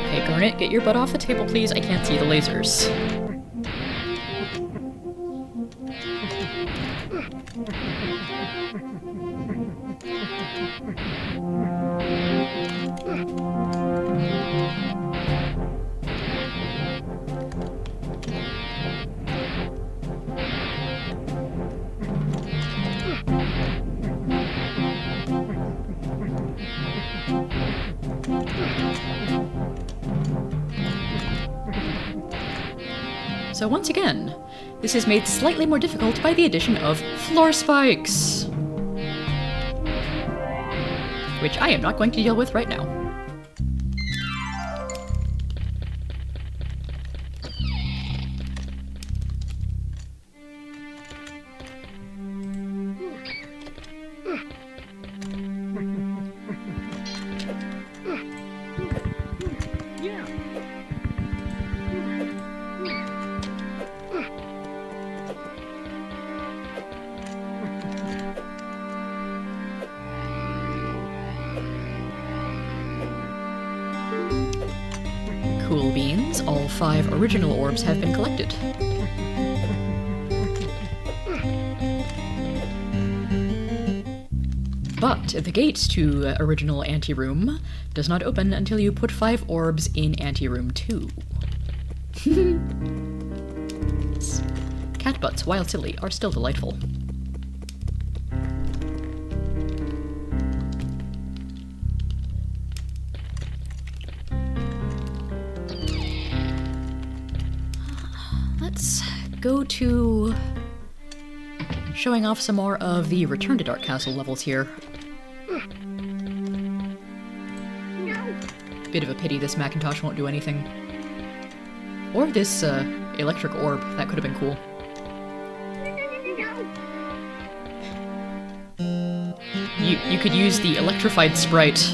Okay, Garnet, get your butt off the table, please. I can't see the lasers. So once again, this is made slightly more difficult by the addition of floor spikes, which I am not going to deal with right now. Cool beans, all 5 original orbs have been collected. But the gate to original anteroom does not open until you put 5 orbs in anteroom 2. Cat butts, while silly, are still delightful. Let's go to showing off some more of the Return to Dark Castle levels here. Bit of a pity this Macintosh won't do anything. Or this electric orb, that could have been cool. You could use the electrified sprite,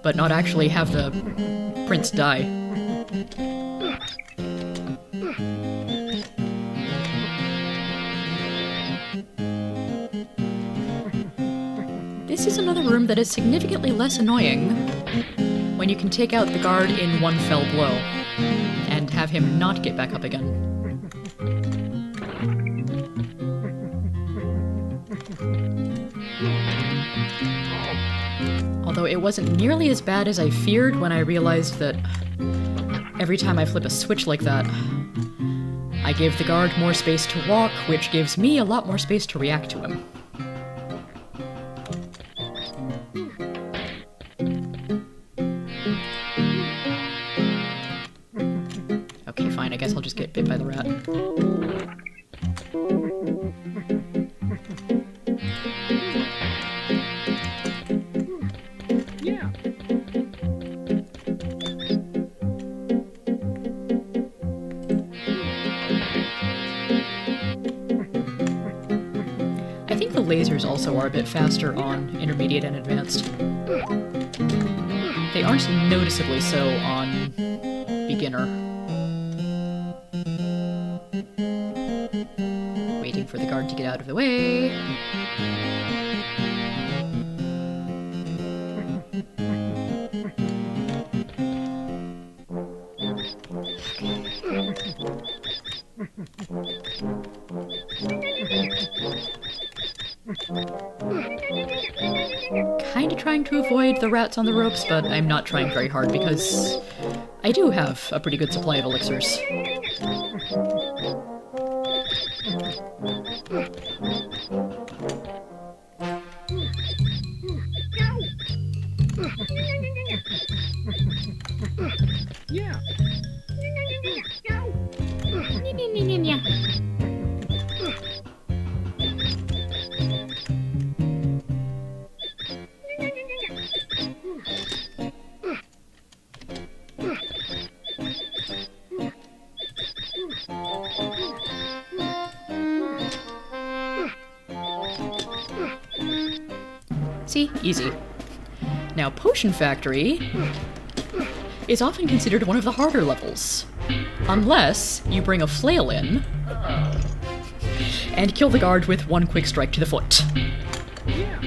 but not actually have the prince die. This is another room that is significantly less annoying when you can take out the guard in one fell blow and have him not get back up again. Although it wasn't nearly as bad as I feared when I realized that every time I flip a switch like that, I give the guard more space to walk, which gives me a lot more space to react to him. Okay, fine, I guess I'll just get bit by the rat. lasers also are a bit faster on intermediate and advanced. They aren't noticeably so on beginner. Waiting for the guard to get out of the way. Kinda trying to avoid the rats on the ropes, but I'm not trying very hard because I do have a pretty good supply of elixirs. Yeah. See? Easy. Now, Potion Factory is often considered one of the harder levels. Unless you bring a flail in and kill the guard with one quick strike to the foot. Yeah.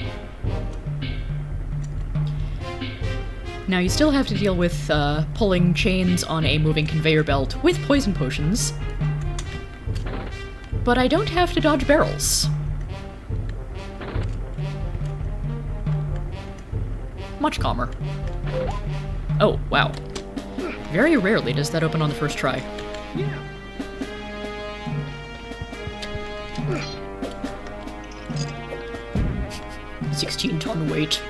Now, you still have to deal with pulling chains on a moving conveyor belt with poison potions, but I don't have to dodge barrels. Much calmer. Oh, wow. Very rarely does that open on the first try. Yeah. 16-ton weight.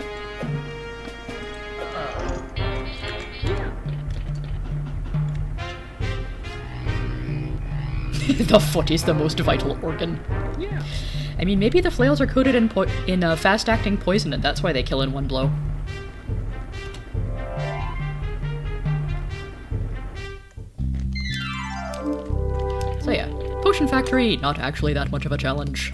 The foot is the most vital organ. Yeah. I mean, maybe the flails are coated in fast-acting poison, and that's why they kill in one blow. So yeah, Potion Factory, not actually that much of a challenge.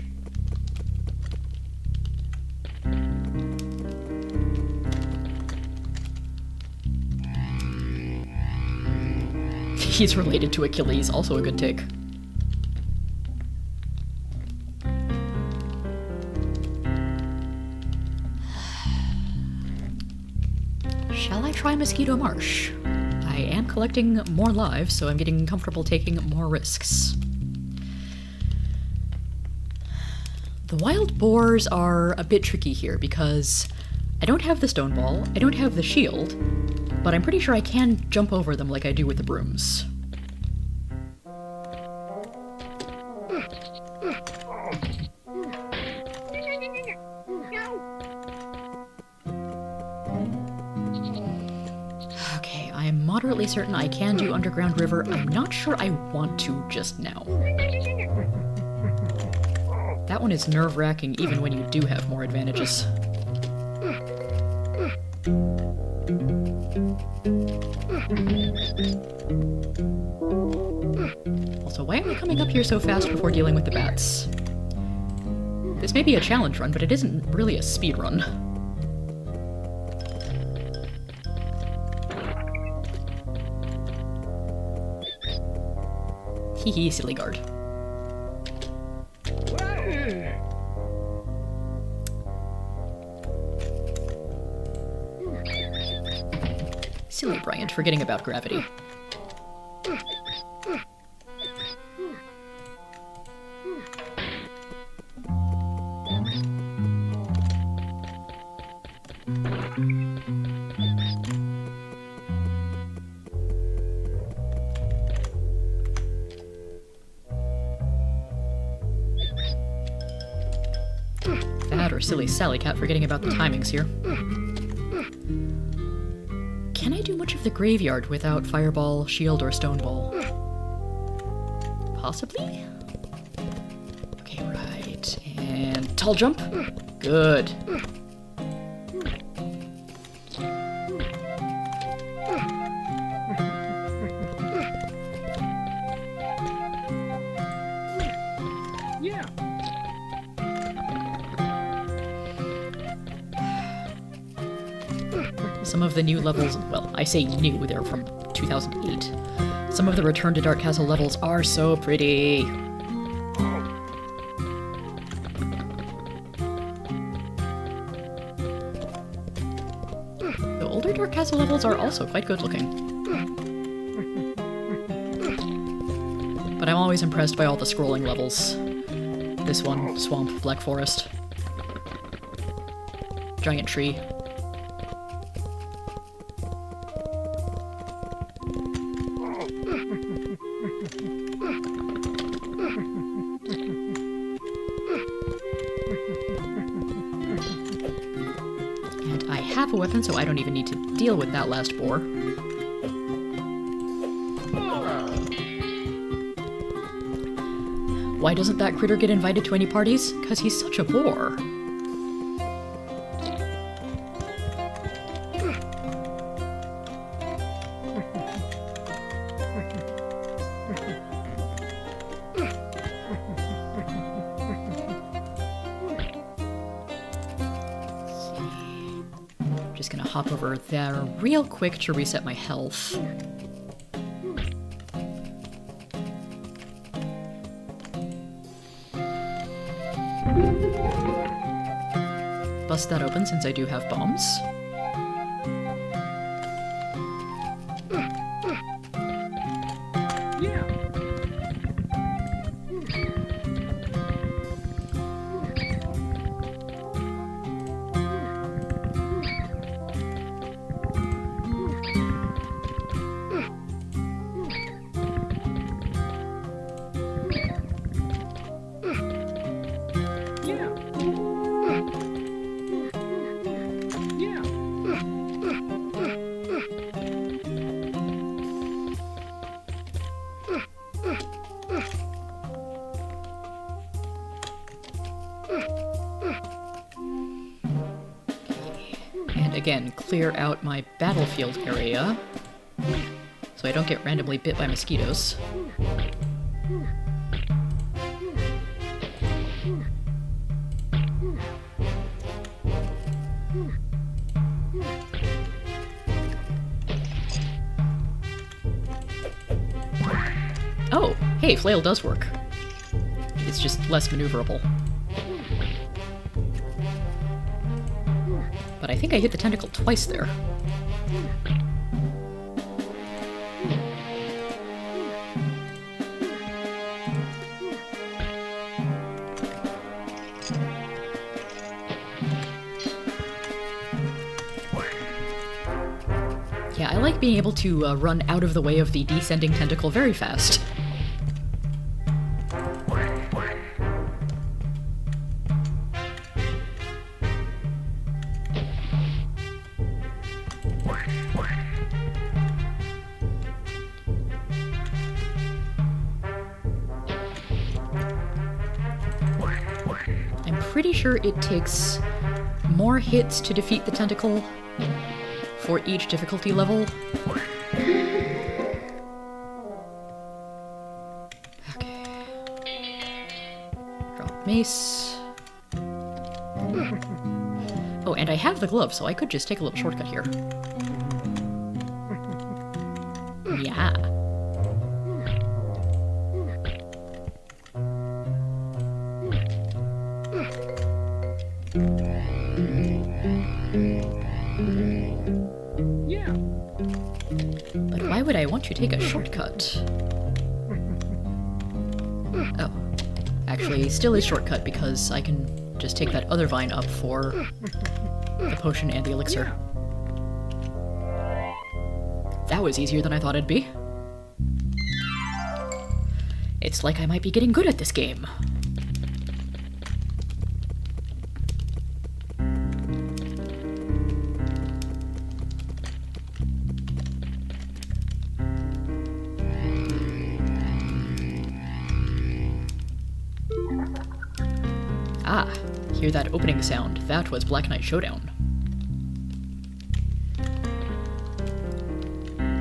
He's related to Achilles, also a good take. Shall I try Mosquito Marsh? I am collecting more lives, so I'm getting comfortable taking more risks. The wild boars are a bit tricky here because I don't have the stone ball, I don't have the shield, but I'm pretty sure I can jump over them like I do with the brooms. Okay, I'm moderately certain I can do Underground River. I'm not sure I want to just now. That one is nerve-wracking even when you do have more advantages. Also, why am I coming up here so fast before dealing with the bats? This may be a challenge run, but it isn't really a speed run. Hehe, silly guard. Silly Bryant, forgetting about gravity. That or silly Sally Cat forgetting about the timings here. Can I do much of the graveyard without Fireball, Shield, or Stone Ball? Possibly? Okay, right. And Tall Jump? Good. Yeah. Some of the new levels, well, I say new, they're from 2008. Some of the Return to Dark Castle levels are so pretty. The older Dark Castle levels are also quite good looking. But I'm always impressed by all the scrolling levels. This one, Swamp, Black Forest. Giant tree. And I have a weapon, so I don't even need to deal with that last boar. Why doesn't that critter get invited to any parties? 'Cause he's such a bore. Just gonna hop over there real quick to reset my health. Bust that open since I do have bombs. Yeah. And again, clear out my battlefield area so I don't get randomly bit by mosquitoes. Oh, hey, flail does work. It's just less maneuverable. But I think I hit the tentacle twice there. Yeah, I like being able to run out of the way of the descending tentacle very fast. I'm pretty sure it takes more hits to defeat the tentacle for each difficulty level. Okay. Drop mace. Oh, and I have the glove, so I could just take a little shortcut here. Yeah. Yeah. But why would I want to take a shortcut? Oh. Actually, still a shortcut because I can just take that other vine up for the potion and the elixir. That was easier than I thought it'd be. It's like I might be getting good at this game. Ah, hear that opening sound. That was Black Knight Showdown.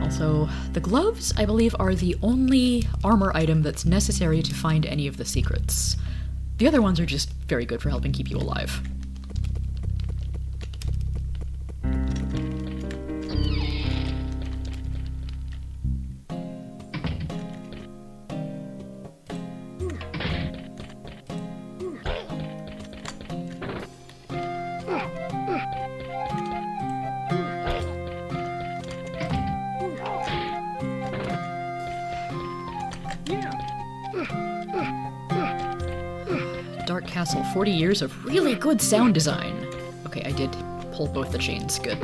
Also, the gloves, I believe, are the only armor item that's necessary to find any of the secrets. The other ones are just very good for helping keep you alive. castle, 40 years of really good sound design. Okay, I did pull both the chains. Good.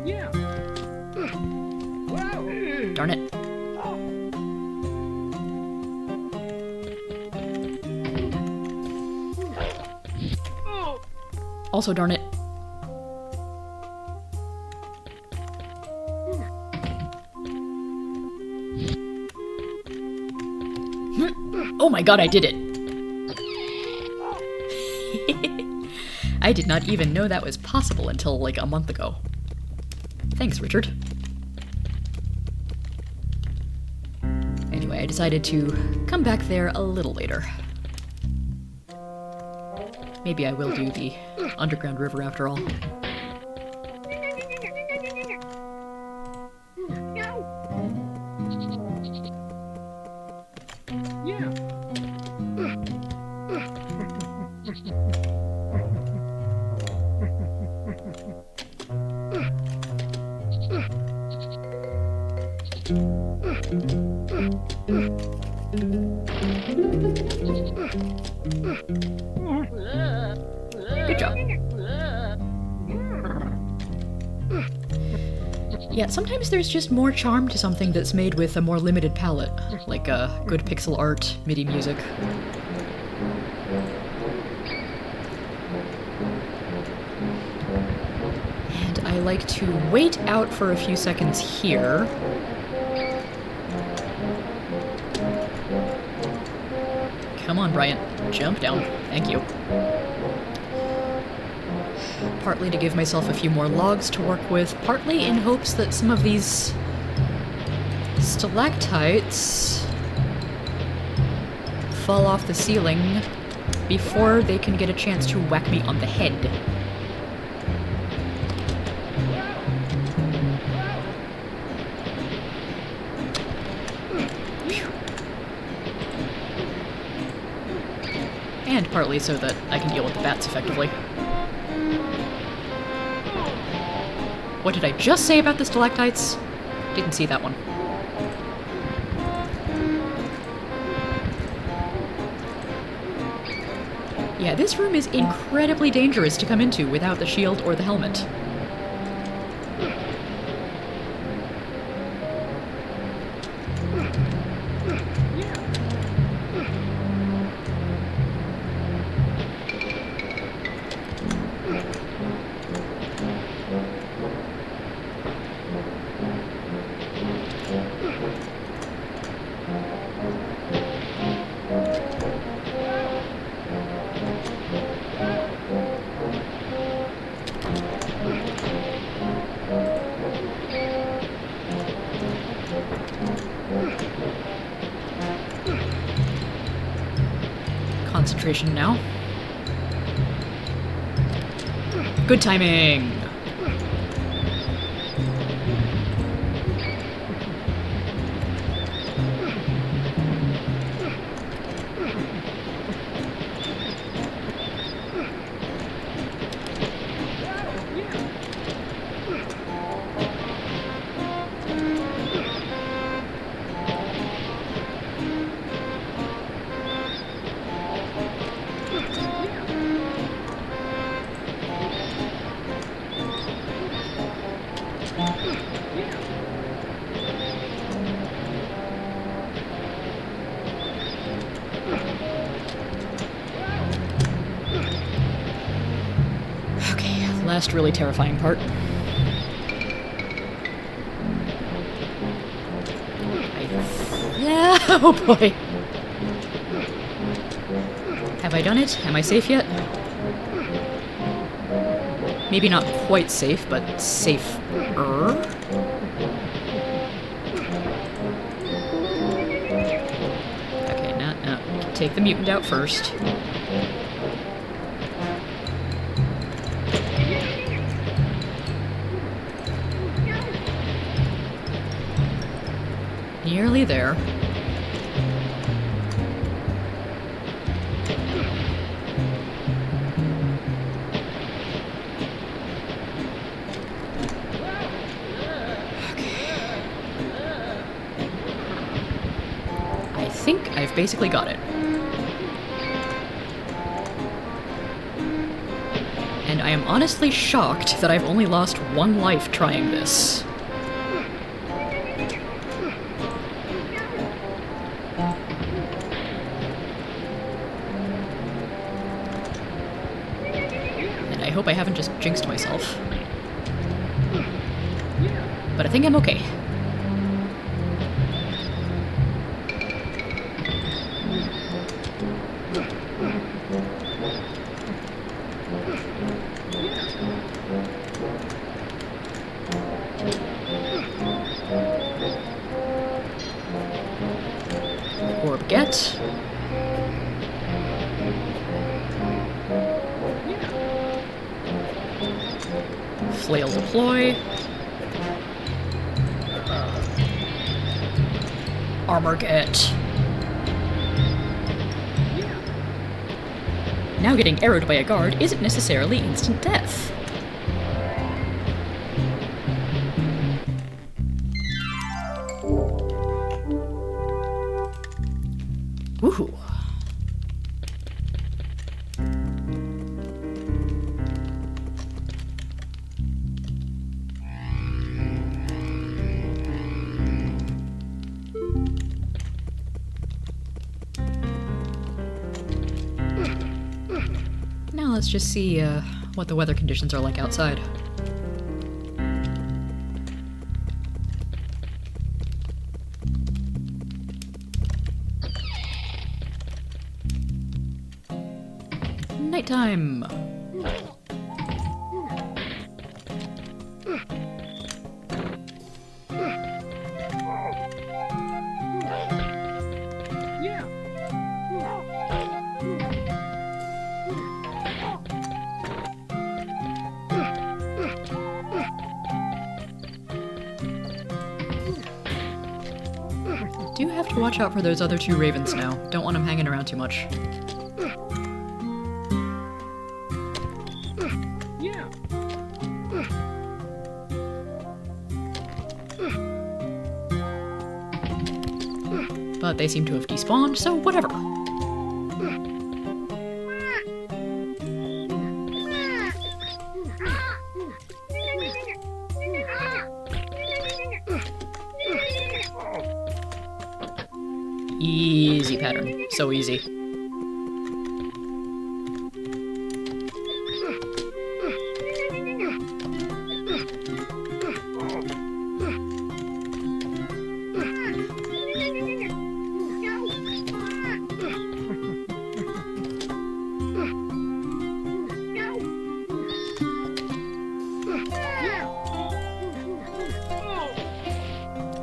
Yeah. Wow. Darn it. Also, darn it. Oh my god, I did it! I did not even know that was possible until like a month ago. Thanks, Richard. Anyway, I decided to come back there a little later. Maybe I will do the underground river after all. Yeah. Good job. Yeah, sometimes there's just more charm to something that's made with a more limited palette, like good pixel art, MIDI music. And I like to wait out for a few seconds here. Come on, Bryant. Jump down. Thank you. Partly to give myself a few more logs to work with, partly in hopes that some of these stalactites fall off the ceiling before they can get a chance to whack me on the head. And partly so that I can deal with the bats effectively. What did I just say about the stalactites? Didn't see that one. Yeah, this room is incredibly dangerous to come into without the shield or the helmet. Concentration now. Good timing! Okay, last really terrifying part. Yeah, oh boy. Have I done it? Am I safe yet? Maybe not quite safe, but safer. Okay, no. Take the mutant out first. Nearly there. basically got it. And I am honestly shocked that I've only lost 1 life trying this. And I hope I haven't just jinxed myself. But I think I'm okay. Orb get. Flail deploy. Armor get. Now getting arrowed by a guard isn't necessarily instant death. Woohoo. Now let's just see what the weather conditions are like outside. Nighttime! Do have to watch out for those other 2 ravens now. Don't want them hanging around too much. But they seem to have despawned, so whatever. Easy pattern. So easy.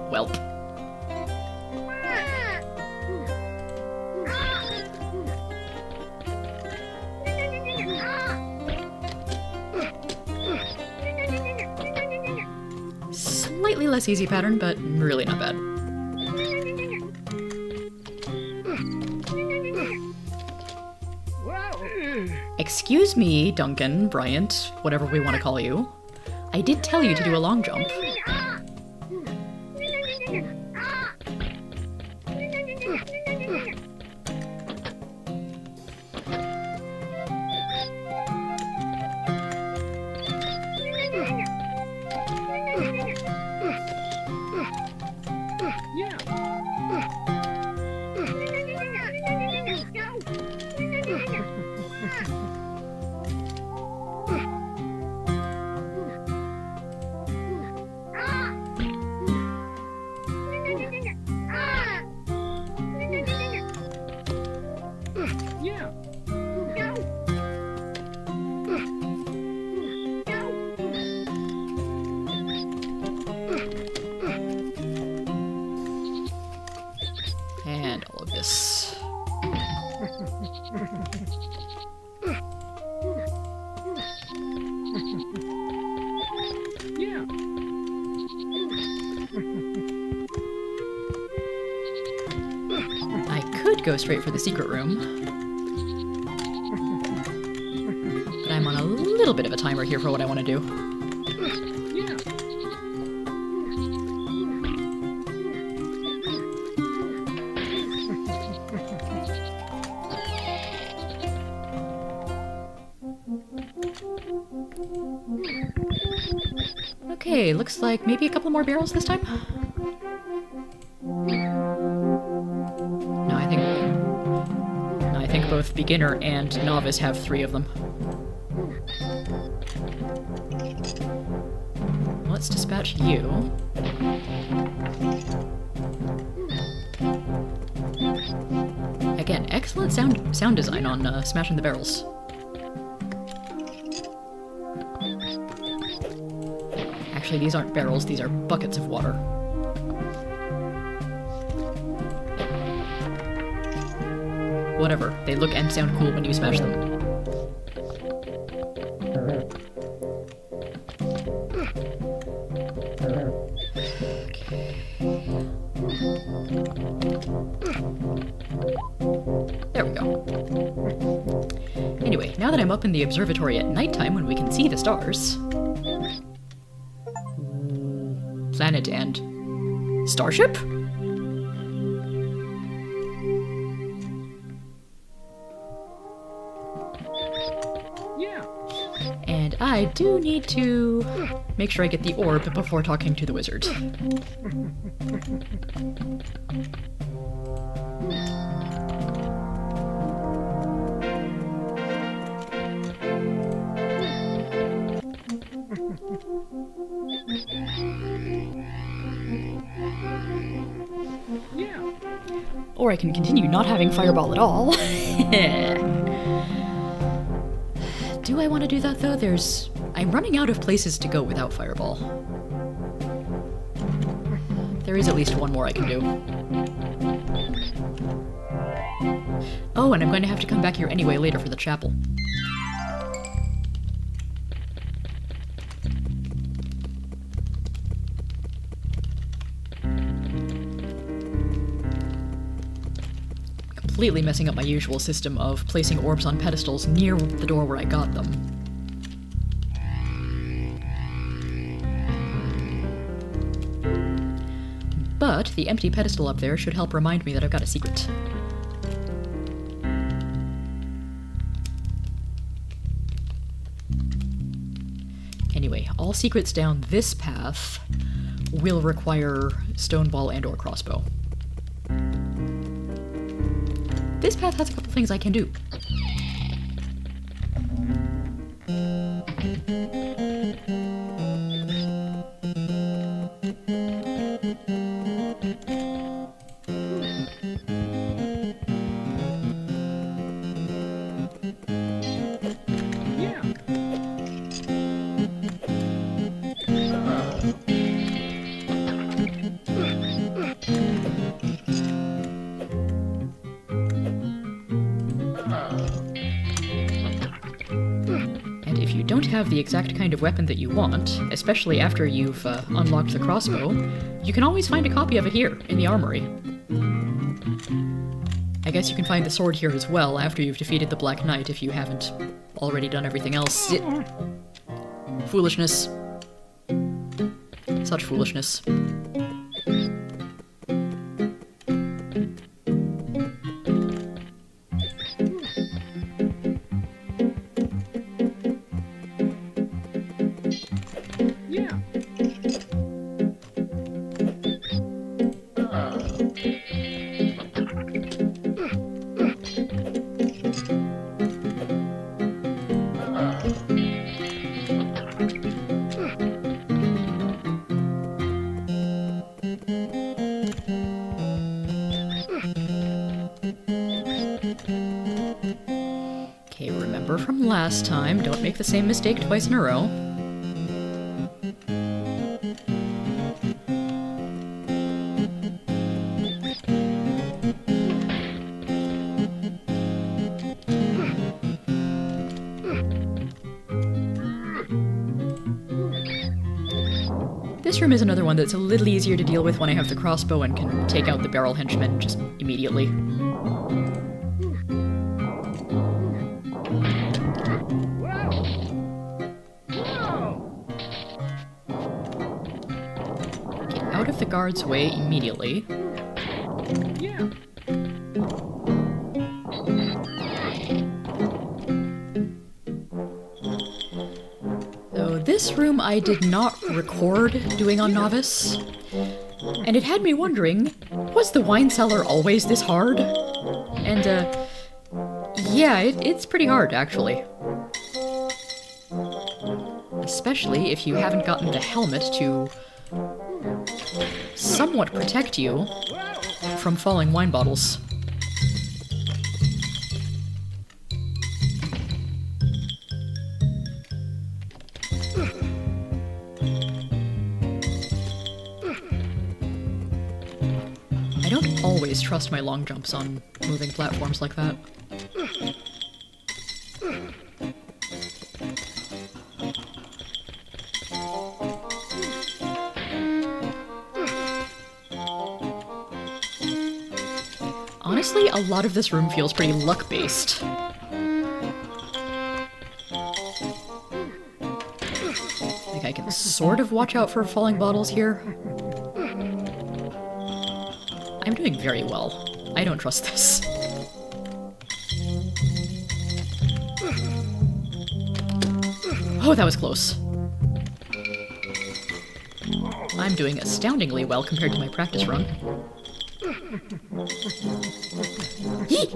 Welp. Slightly less easy pattern, but really not bad. Excuse me, Duncan, Bryant, whatever we want to call you. I did tell you to do a long jump. And all of this. I could go straight for the secret room, but I'm on a little bit of a timer here for what I want to do. Okay, looks like maybe a couple more barrels this time. No, I think both beginner and novice have 3 of them. Let's dispatch you. Again, excellent sound design on smashing the barrels. Actually, these aren't barrels, these are buckets of water. Whatever, they look and sound cool when you smash them. There we go. Anyway, now that I'm up in the observatory at nighttime when we can see the stars... Planet and... starship? Yeah. And I do need to make sure I get the orb before talking to the wizard. Yeah. Or I can continue not having fireball at all. Do I want to do that though? I'm running out of places to go without fireball. There is at least one more I can do. Oh, and I'm going to have to come back here anyway later for the chapel. Completely messing up my usual system of placing orbs on pedestals near the door where I got them. But the empty pedestal up there should help remind me that I've got a secret. Anyway, all secrets down this path will require stone ball and or crossbow. This path has a couple things I can do. Yeah. And if you don't have the exact kind of weapon that you want, especially after you've unlocked the crossbow, you can always find a copy of it here, in the armory. I guess you can find the sword here as well after you've defeated the Black Knight if you haven't already done everything else. Foolishness. Such foolishness. Yeah. Okay, remember from last time, don't make the same mistake twice in a row. This room is another one that's a little easier to deal with when I have the crossbow and can take out the barrel henchmen just immediately. Get out of the guard's way immediately. Yeah. So this this room I did not record doing on Novice, and it had me wondering, was the wine cellar always this hard? And, yeah, it's pretty hard, actually. Especially if you haven't gotten the helmet to somewhat protect you from falling wine bottles. I don't always trust my long jumps on moving platforms like that. Honestly, a lot of this room feels pretty luck-based. Like I can sort of watch out for falling bottles here. I'm doing very well. I don't trust this. Oh, that was close. I'm doing astoundingly well compared to my practice run. Yee!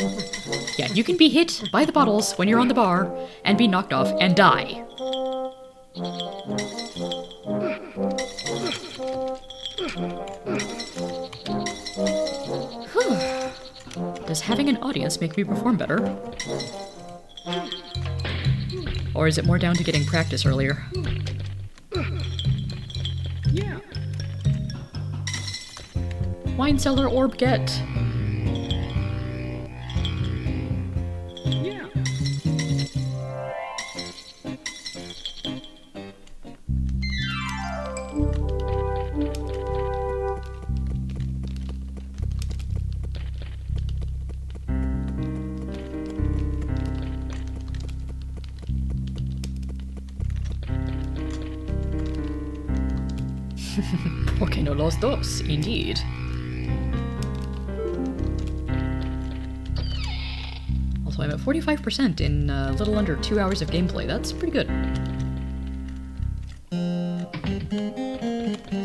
Yeah, you can be hit by the bottles when you're on the bar and be knocked off and die. Does having an audience make me perform better? Or is it more down to getting practice earlier? Yeah. Wine cellar orb get. Yeah. Porque no los dos, indeed. Also, I'm at 45% in a little under 2 hours of gameplay. That's pretty good.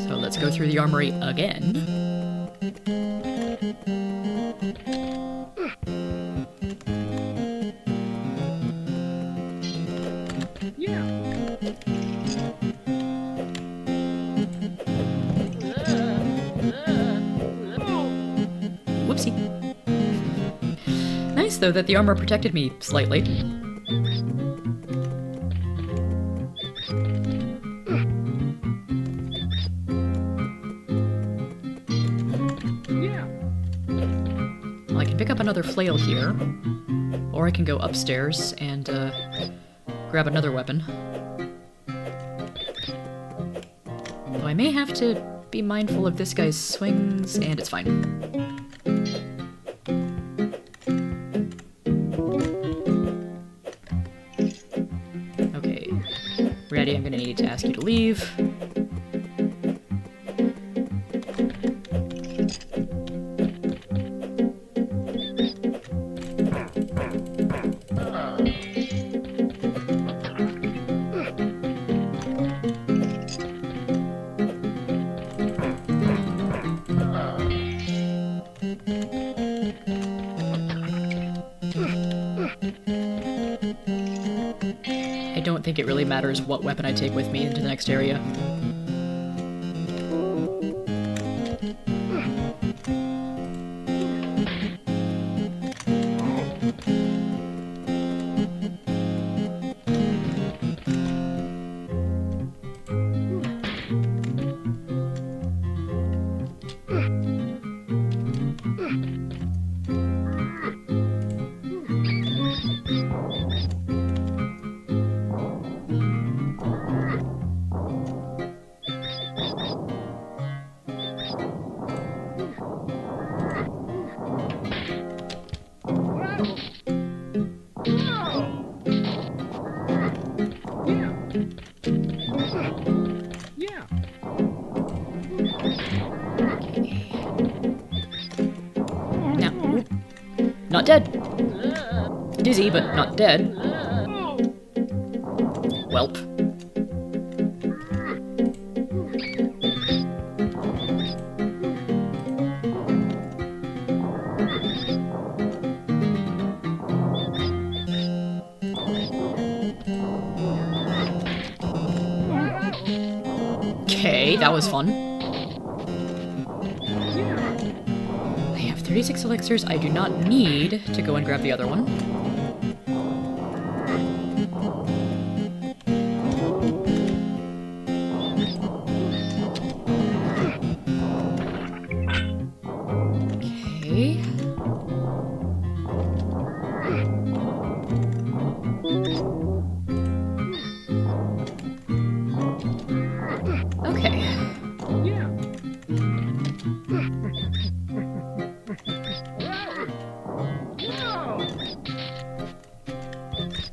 So let's go through the armory again. Yeah. Whoopsie. Nice, though, that the armor protected me slightly. Yeah. Well, I can pick up another flail here, or I can go upstairs and grab another weapon. Though I may have to be mindful of this guy's swings, and it's fine. Okay, Ready, I'm gonna need to ask you to leave. I don't think it really matters what weapon I take with me into the next area. Not dead. Dizzy, but not dead. Welp. Okay, that was fun. Yeah. I have 36 elixirs. I do not need to go and grab the other one. Okay. Okay. Yeah.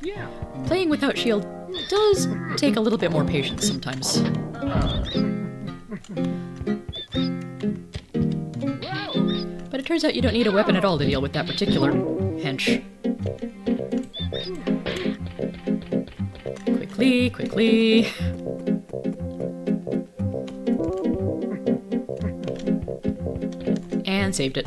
Yeah. Playing without shield does take a little bit more patience sometimes. But it turns out you don't need a weapon at all to deal with that particular hench. Quickly, quickly. And saved it.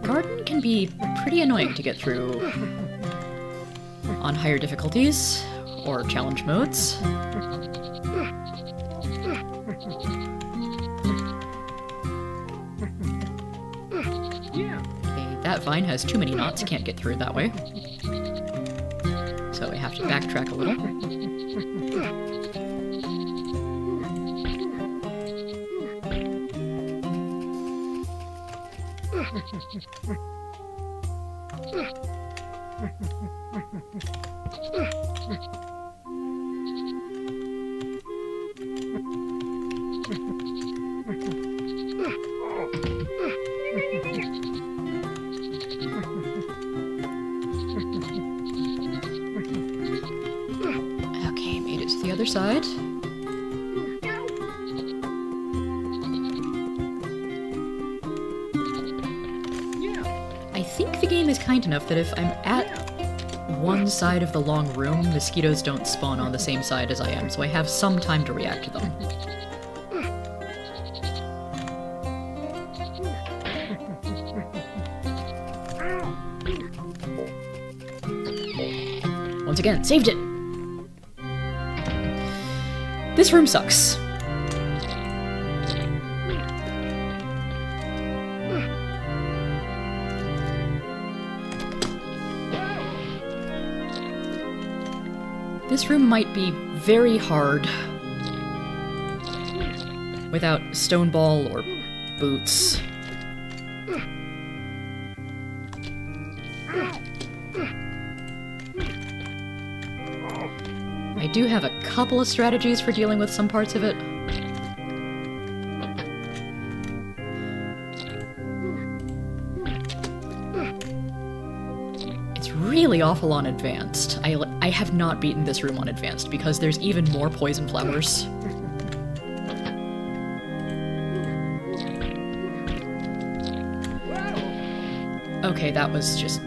Garden can be pretty annoying to get through on higher difficulties or challenge modes. Yeah. Okay, that vine has too many knots, can't get through that way. So I have to backtrack a little. Okay, made it to the other side. I think the game is kind enough that if I'm at one side of the long room, mosquitoes don't spawn on the same side as I am, so I have some time to react to them. Once again, saved it! This room sucks. This room might be very hard without stone ball or boots. I do have a couple of strategies for dealing with some parts of it. It's really awful on advanced. I have not beaten this room on advanced because there's even more poison flowers. Okay, that was just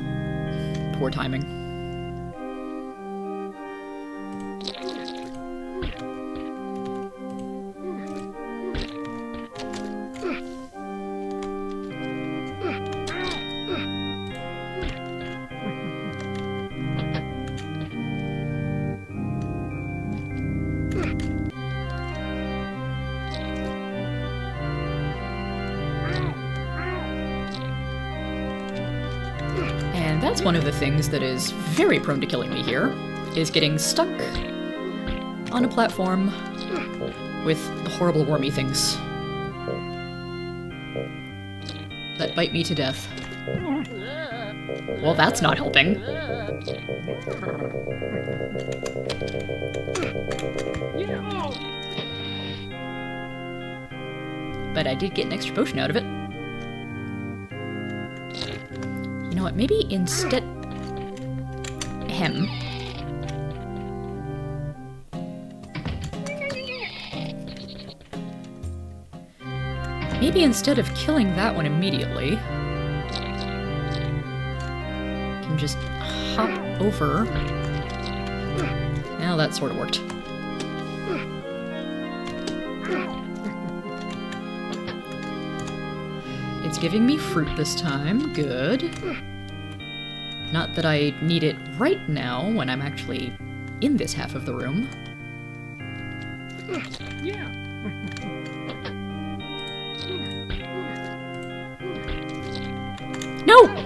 poor timing. And that's one of the things that is very prone to killing me here, is getting stuck on a platform with the horrible wormy things that bite me to death. Well, that's not helping. But I did get an extra potion out of it. You know what, maybe instead... Maybe instead of killing that one immediately, I can just hop over Well, that sort of worked. It's giving me fruit this time. Good. Not that I need it right now when I'm actually in this half of the room. Yeah. No!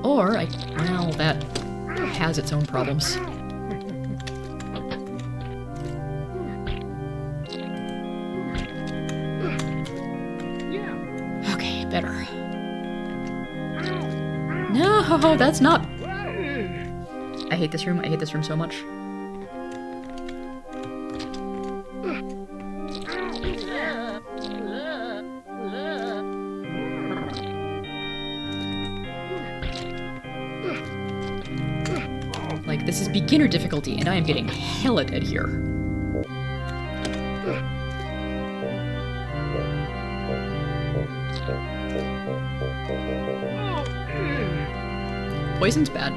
Or well, that has its own problems. Yeah. Okay, better. No, that's not... I hate this room. I hate this room so much. Like, this is beginner difficulty, and I am getting hella dead here. Poison's bad.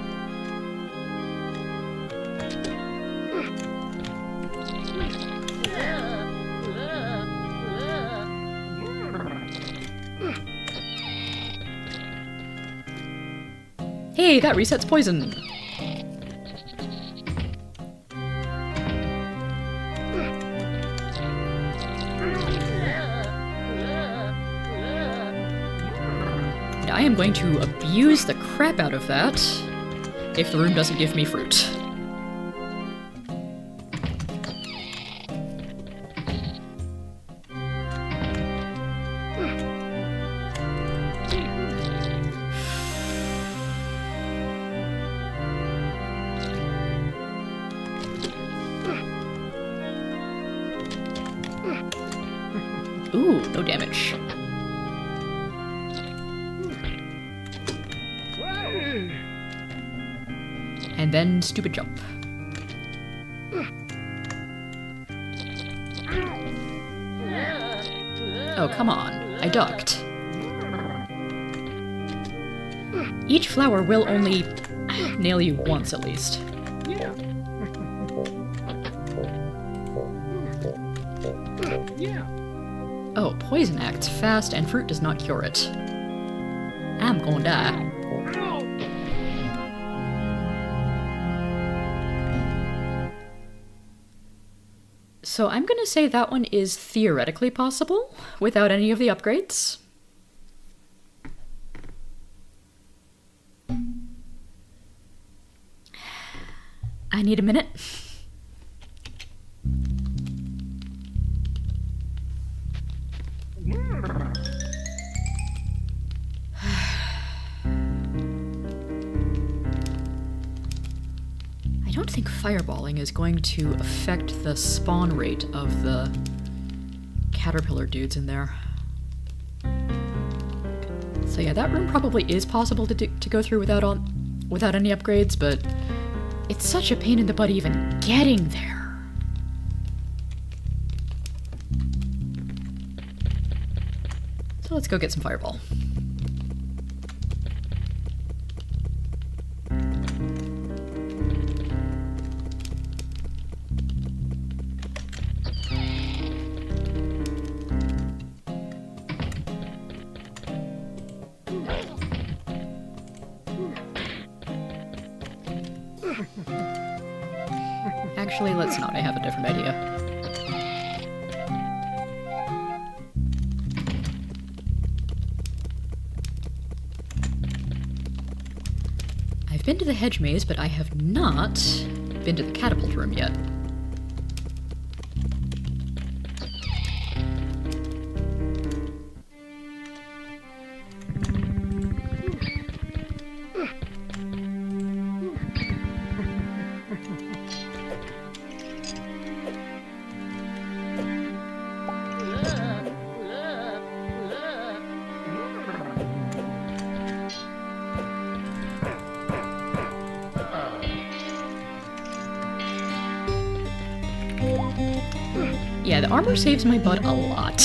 Hey, that resets poison! And I am going to abuse the crap out of that if the room doesn't give me fruit. Ooh, no damage. And then stupid jump. Oh, come on. I ducked. Each flower will only nail you once at least. Yeah. Yeah. Oh, poison acts fast and fruit does not cure it. I'm gonna die. So I'm gonna say that one is theoretically possible without any of the upgrades. I need a minute. I don't think fireballing is going to affect the spawn rate of the caterpillar dudes in there. So yeah, that room probably is possible to go through without any upgrades, but it's such a pain in the butt even getting there. So let's go get some fireball. Actually, let's not. I have a different idea. I've been to the hedge maze, but I have not been to the catapult room yet. Yeah, the armor saves my butt a lot.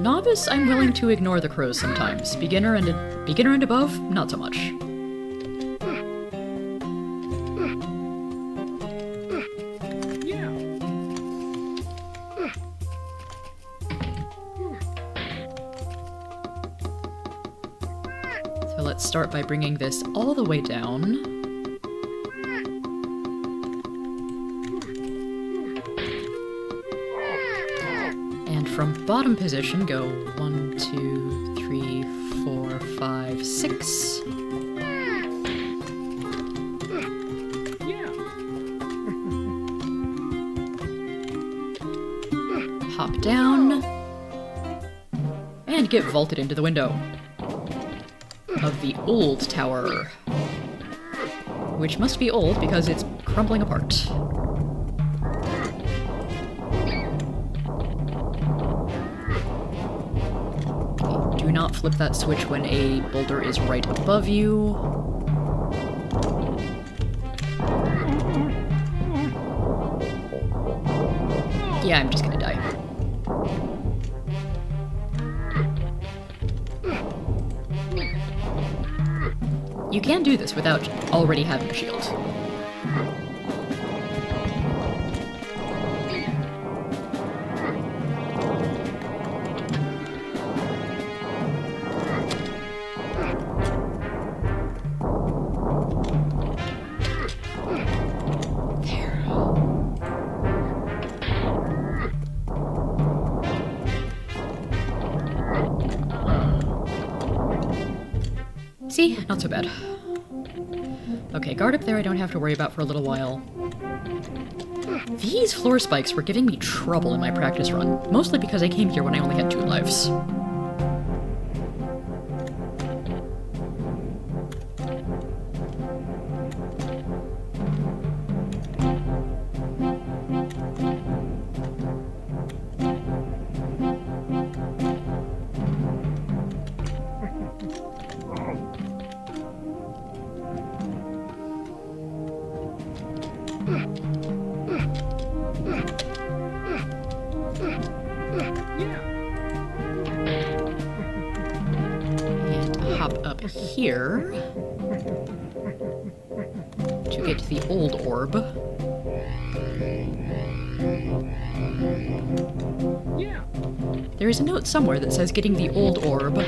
Novice, I'm willing to ignore the crows sometimes. Beginner and above, not so much. Yeah. So let's start by bringing this all the way down. And from bottom position, go 1, 2, 3, 4, 5, 6. Yeah. Hop down. And get vaulted into the window of the old tower. Which must be old because it's crumbling apart. Do not flip that switch when a boulder is right above you. Yeah, I'm just gonna die. You can do this without already having a shield. See? Not so bad. Okay, guard up there I don't have to worry about for a little while. These floor spikes were giving me trouble in my practice run, mostly because I came here when I only had 2 lives. And hop up here to get to the old orb. Yeah. There is a note somewhere that says getting the old orb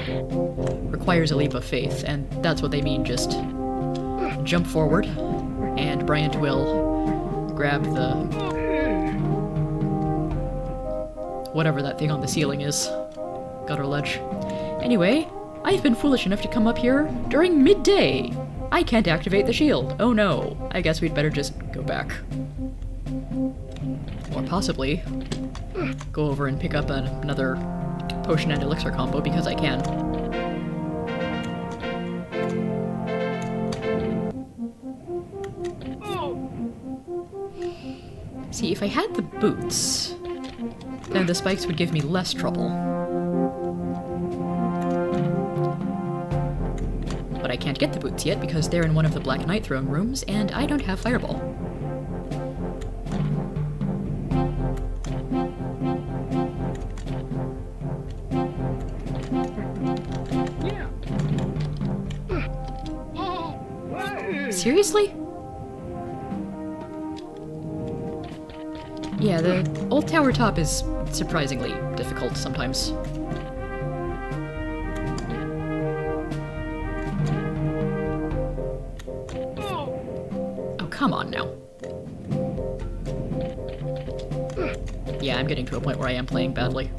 requires a leap of faith, and that's what they mean. Just jump forward, and Bryant will grab the... whatever that thing on the ceiling is. Gutter ledge. Anyway, I've been foolish enough to come up here during midday. I can't activate the shield. Oh no. I guess we'd better just go back. Or possibly go over and pick up another potion and elixir combo because I can. See, if I had the boots, then the spikes would give me less trouble. But I can't get the boots yet because they're in one of the Black Knight throne rooms, and I don't have Fireball. Yeah. Seriously? Yeah, the old tower top is surprisingly difficult sometimes. Oh, come on now. Yeah, I'm getting to a point where I am playing badly.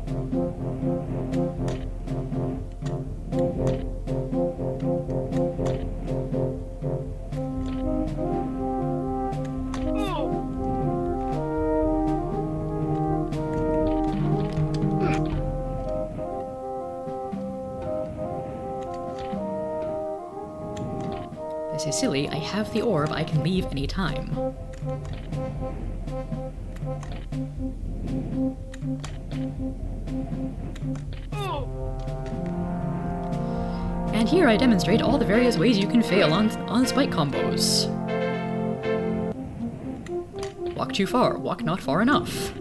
This is silly. I have the orb. I can leave any time. And here I demonstrate all the various ways you can fail on spike combos. Walk too far. Walk not far enough.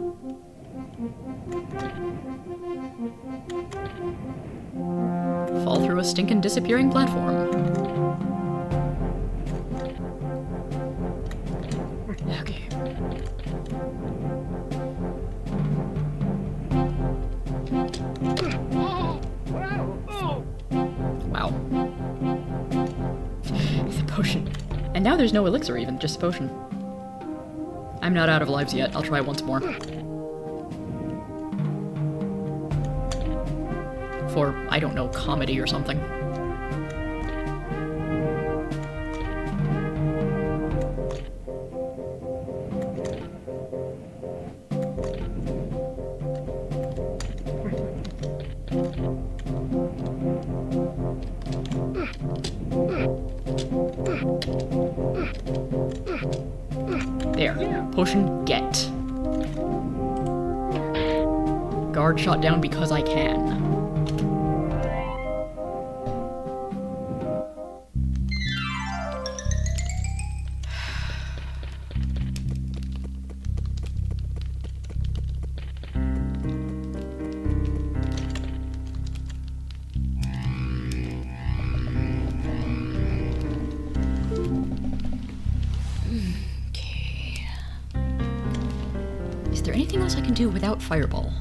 a stinking disappearing platform. Okay. Oh! Wow! Oh! Wow. The potion. And now there's no elixir even, just a potion. I'm not out of lives yet. I'll try once more. For, I don't know, comedy or something. There. Potion get. Guard shot down because I can. Is there anything else I can do without Fireball?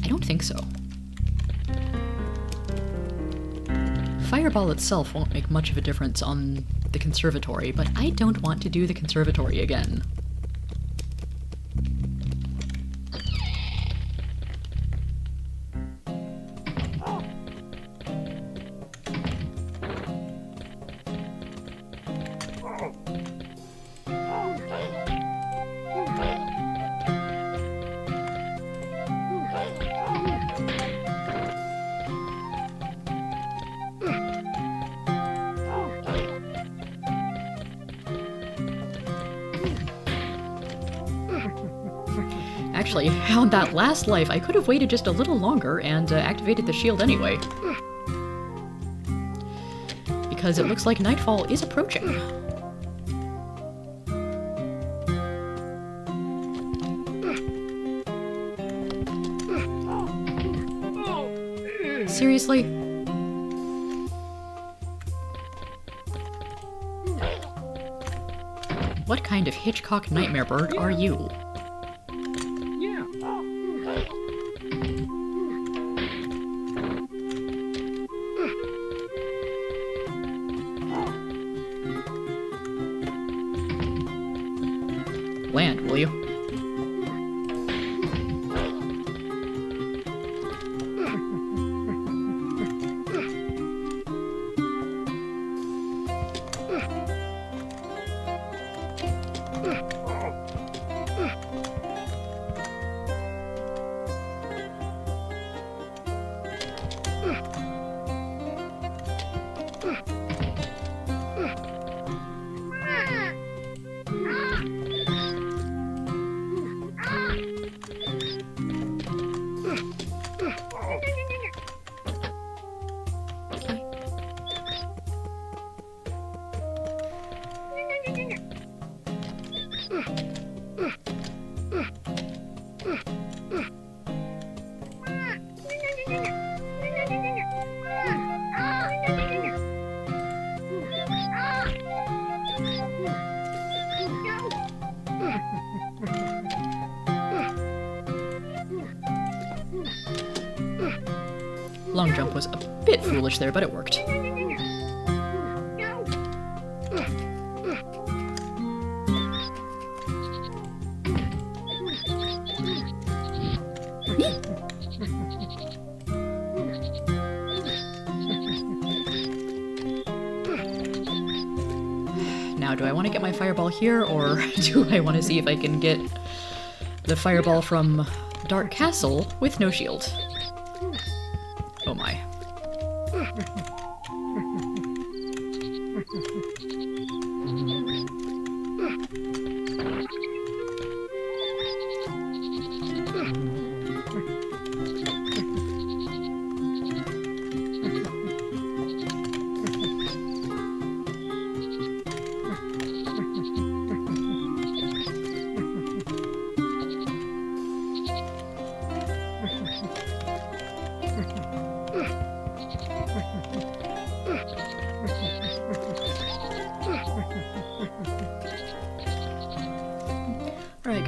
I don't think so. Fireball itself won't make much of a difference on the conservatory, but I don't want to do the conservatory again. Actually, on that last life, I could have waited just a little longer and activated the shield anyway. Because it looks like nightfall is approaching. Seriously? What kind of Hitchcock nightmare bird are you? Yeah! Land, will you? Long jump was a bit foolish there, but it worked. Now, do I want to get my fireball here, or do I want to see if I can get the fireball from Dark Castle with no shield? Oh my.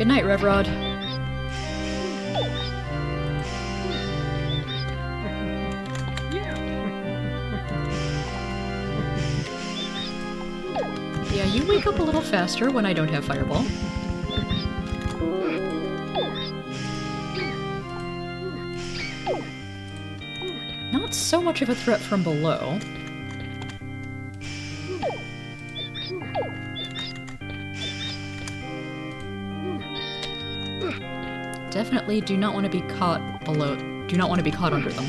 Good night, Rev Rod. Yeah, you wake up a little faster when I don't have Fireball. Not so much of a threat from below. Definitely do not want to be caught below. Do not want to be caught under them.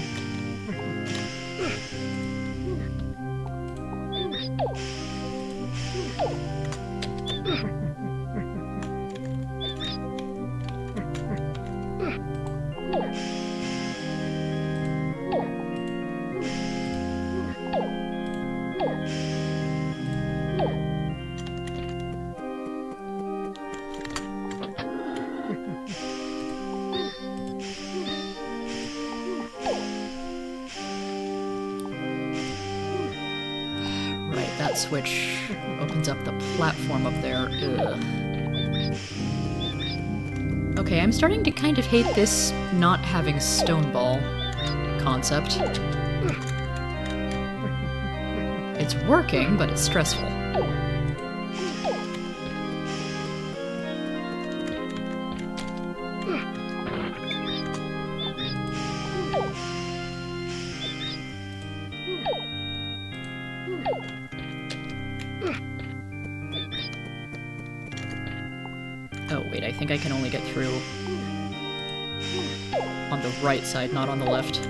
That switch opens up the platform up there. Ugh. Okay, I'm starting to kind of hate this not having stone ball concept. It's working, but it's stressful. Oh, wait, I think I can only get through on the right side, not on the left.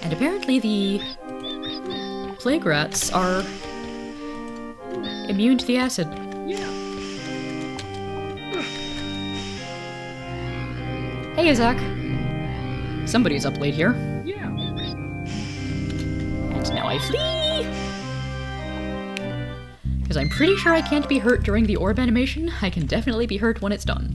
And apparently the plague rats are immune to the acid. Yeah. Hey, Isaac. Somebody's up late here. Yeah. And now I flee! Because I'm pretty sure I can't be hurt during the orb animation. I can definitely be hurt when it's done.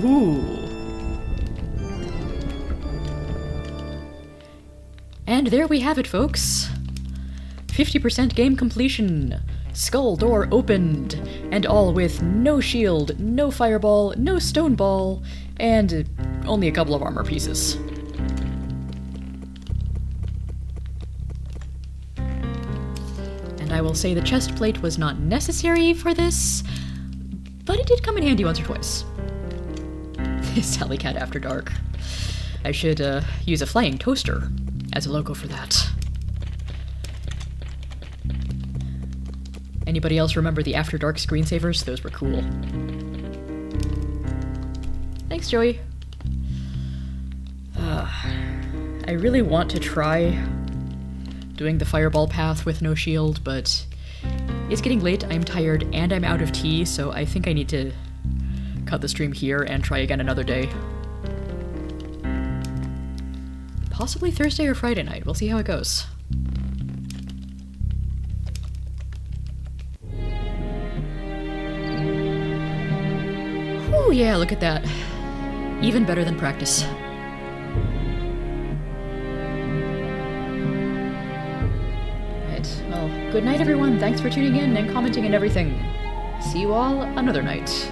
Ooh. And there we have it, folks. 50% game completion. Skull door opened. And all with no shield, no fireball, no stone ball, and only a couple of armor pieces. And I will say the chest plate was not necessary for this, but it did come in handy once or twice. Sally Cat After Dark. I should use a flying toaster as a logo for that. Anybody else remember the After Dark screensavers? Those were cool. Thanks, Joey. I really want to try doing the fireball path with no shield, but it's getting late, I'm tired, and I'm out of tea, so I think I need to cut the stream here and try again another day. Possibly Thursday or Friday night. We'll see how it goes. Whew, yeah, look at that. Even better than practice. Right, well, good night everyone. Thanks for tuning in and commenting and everything. See you all another night.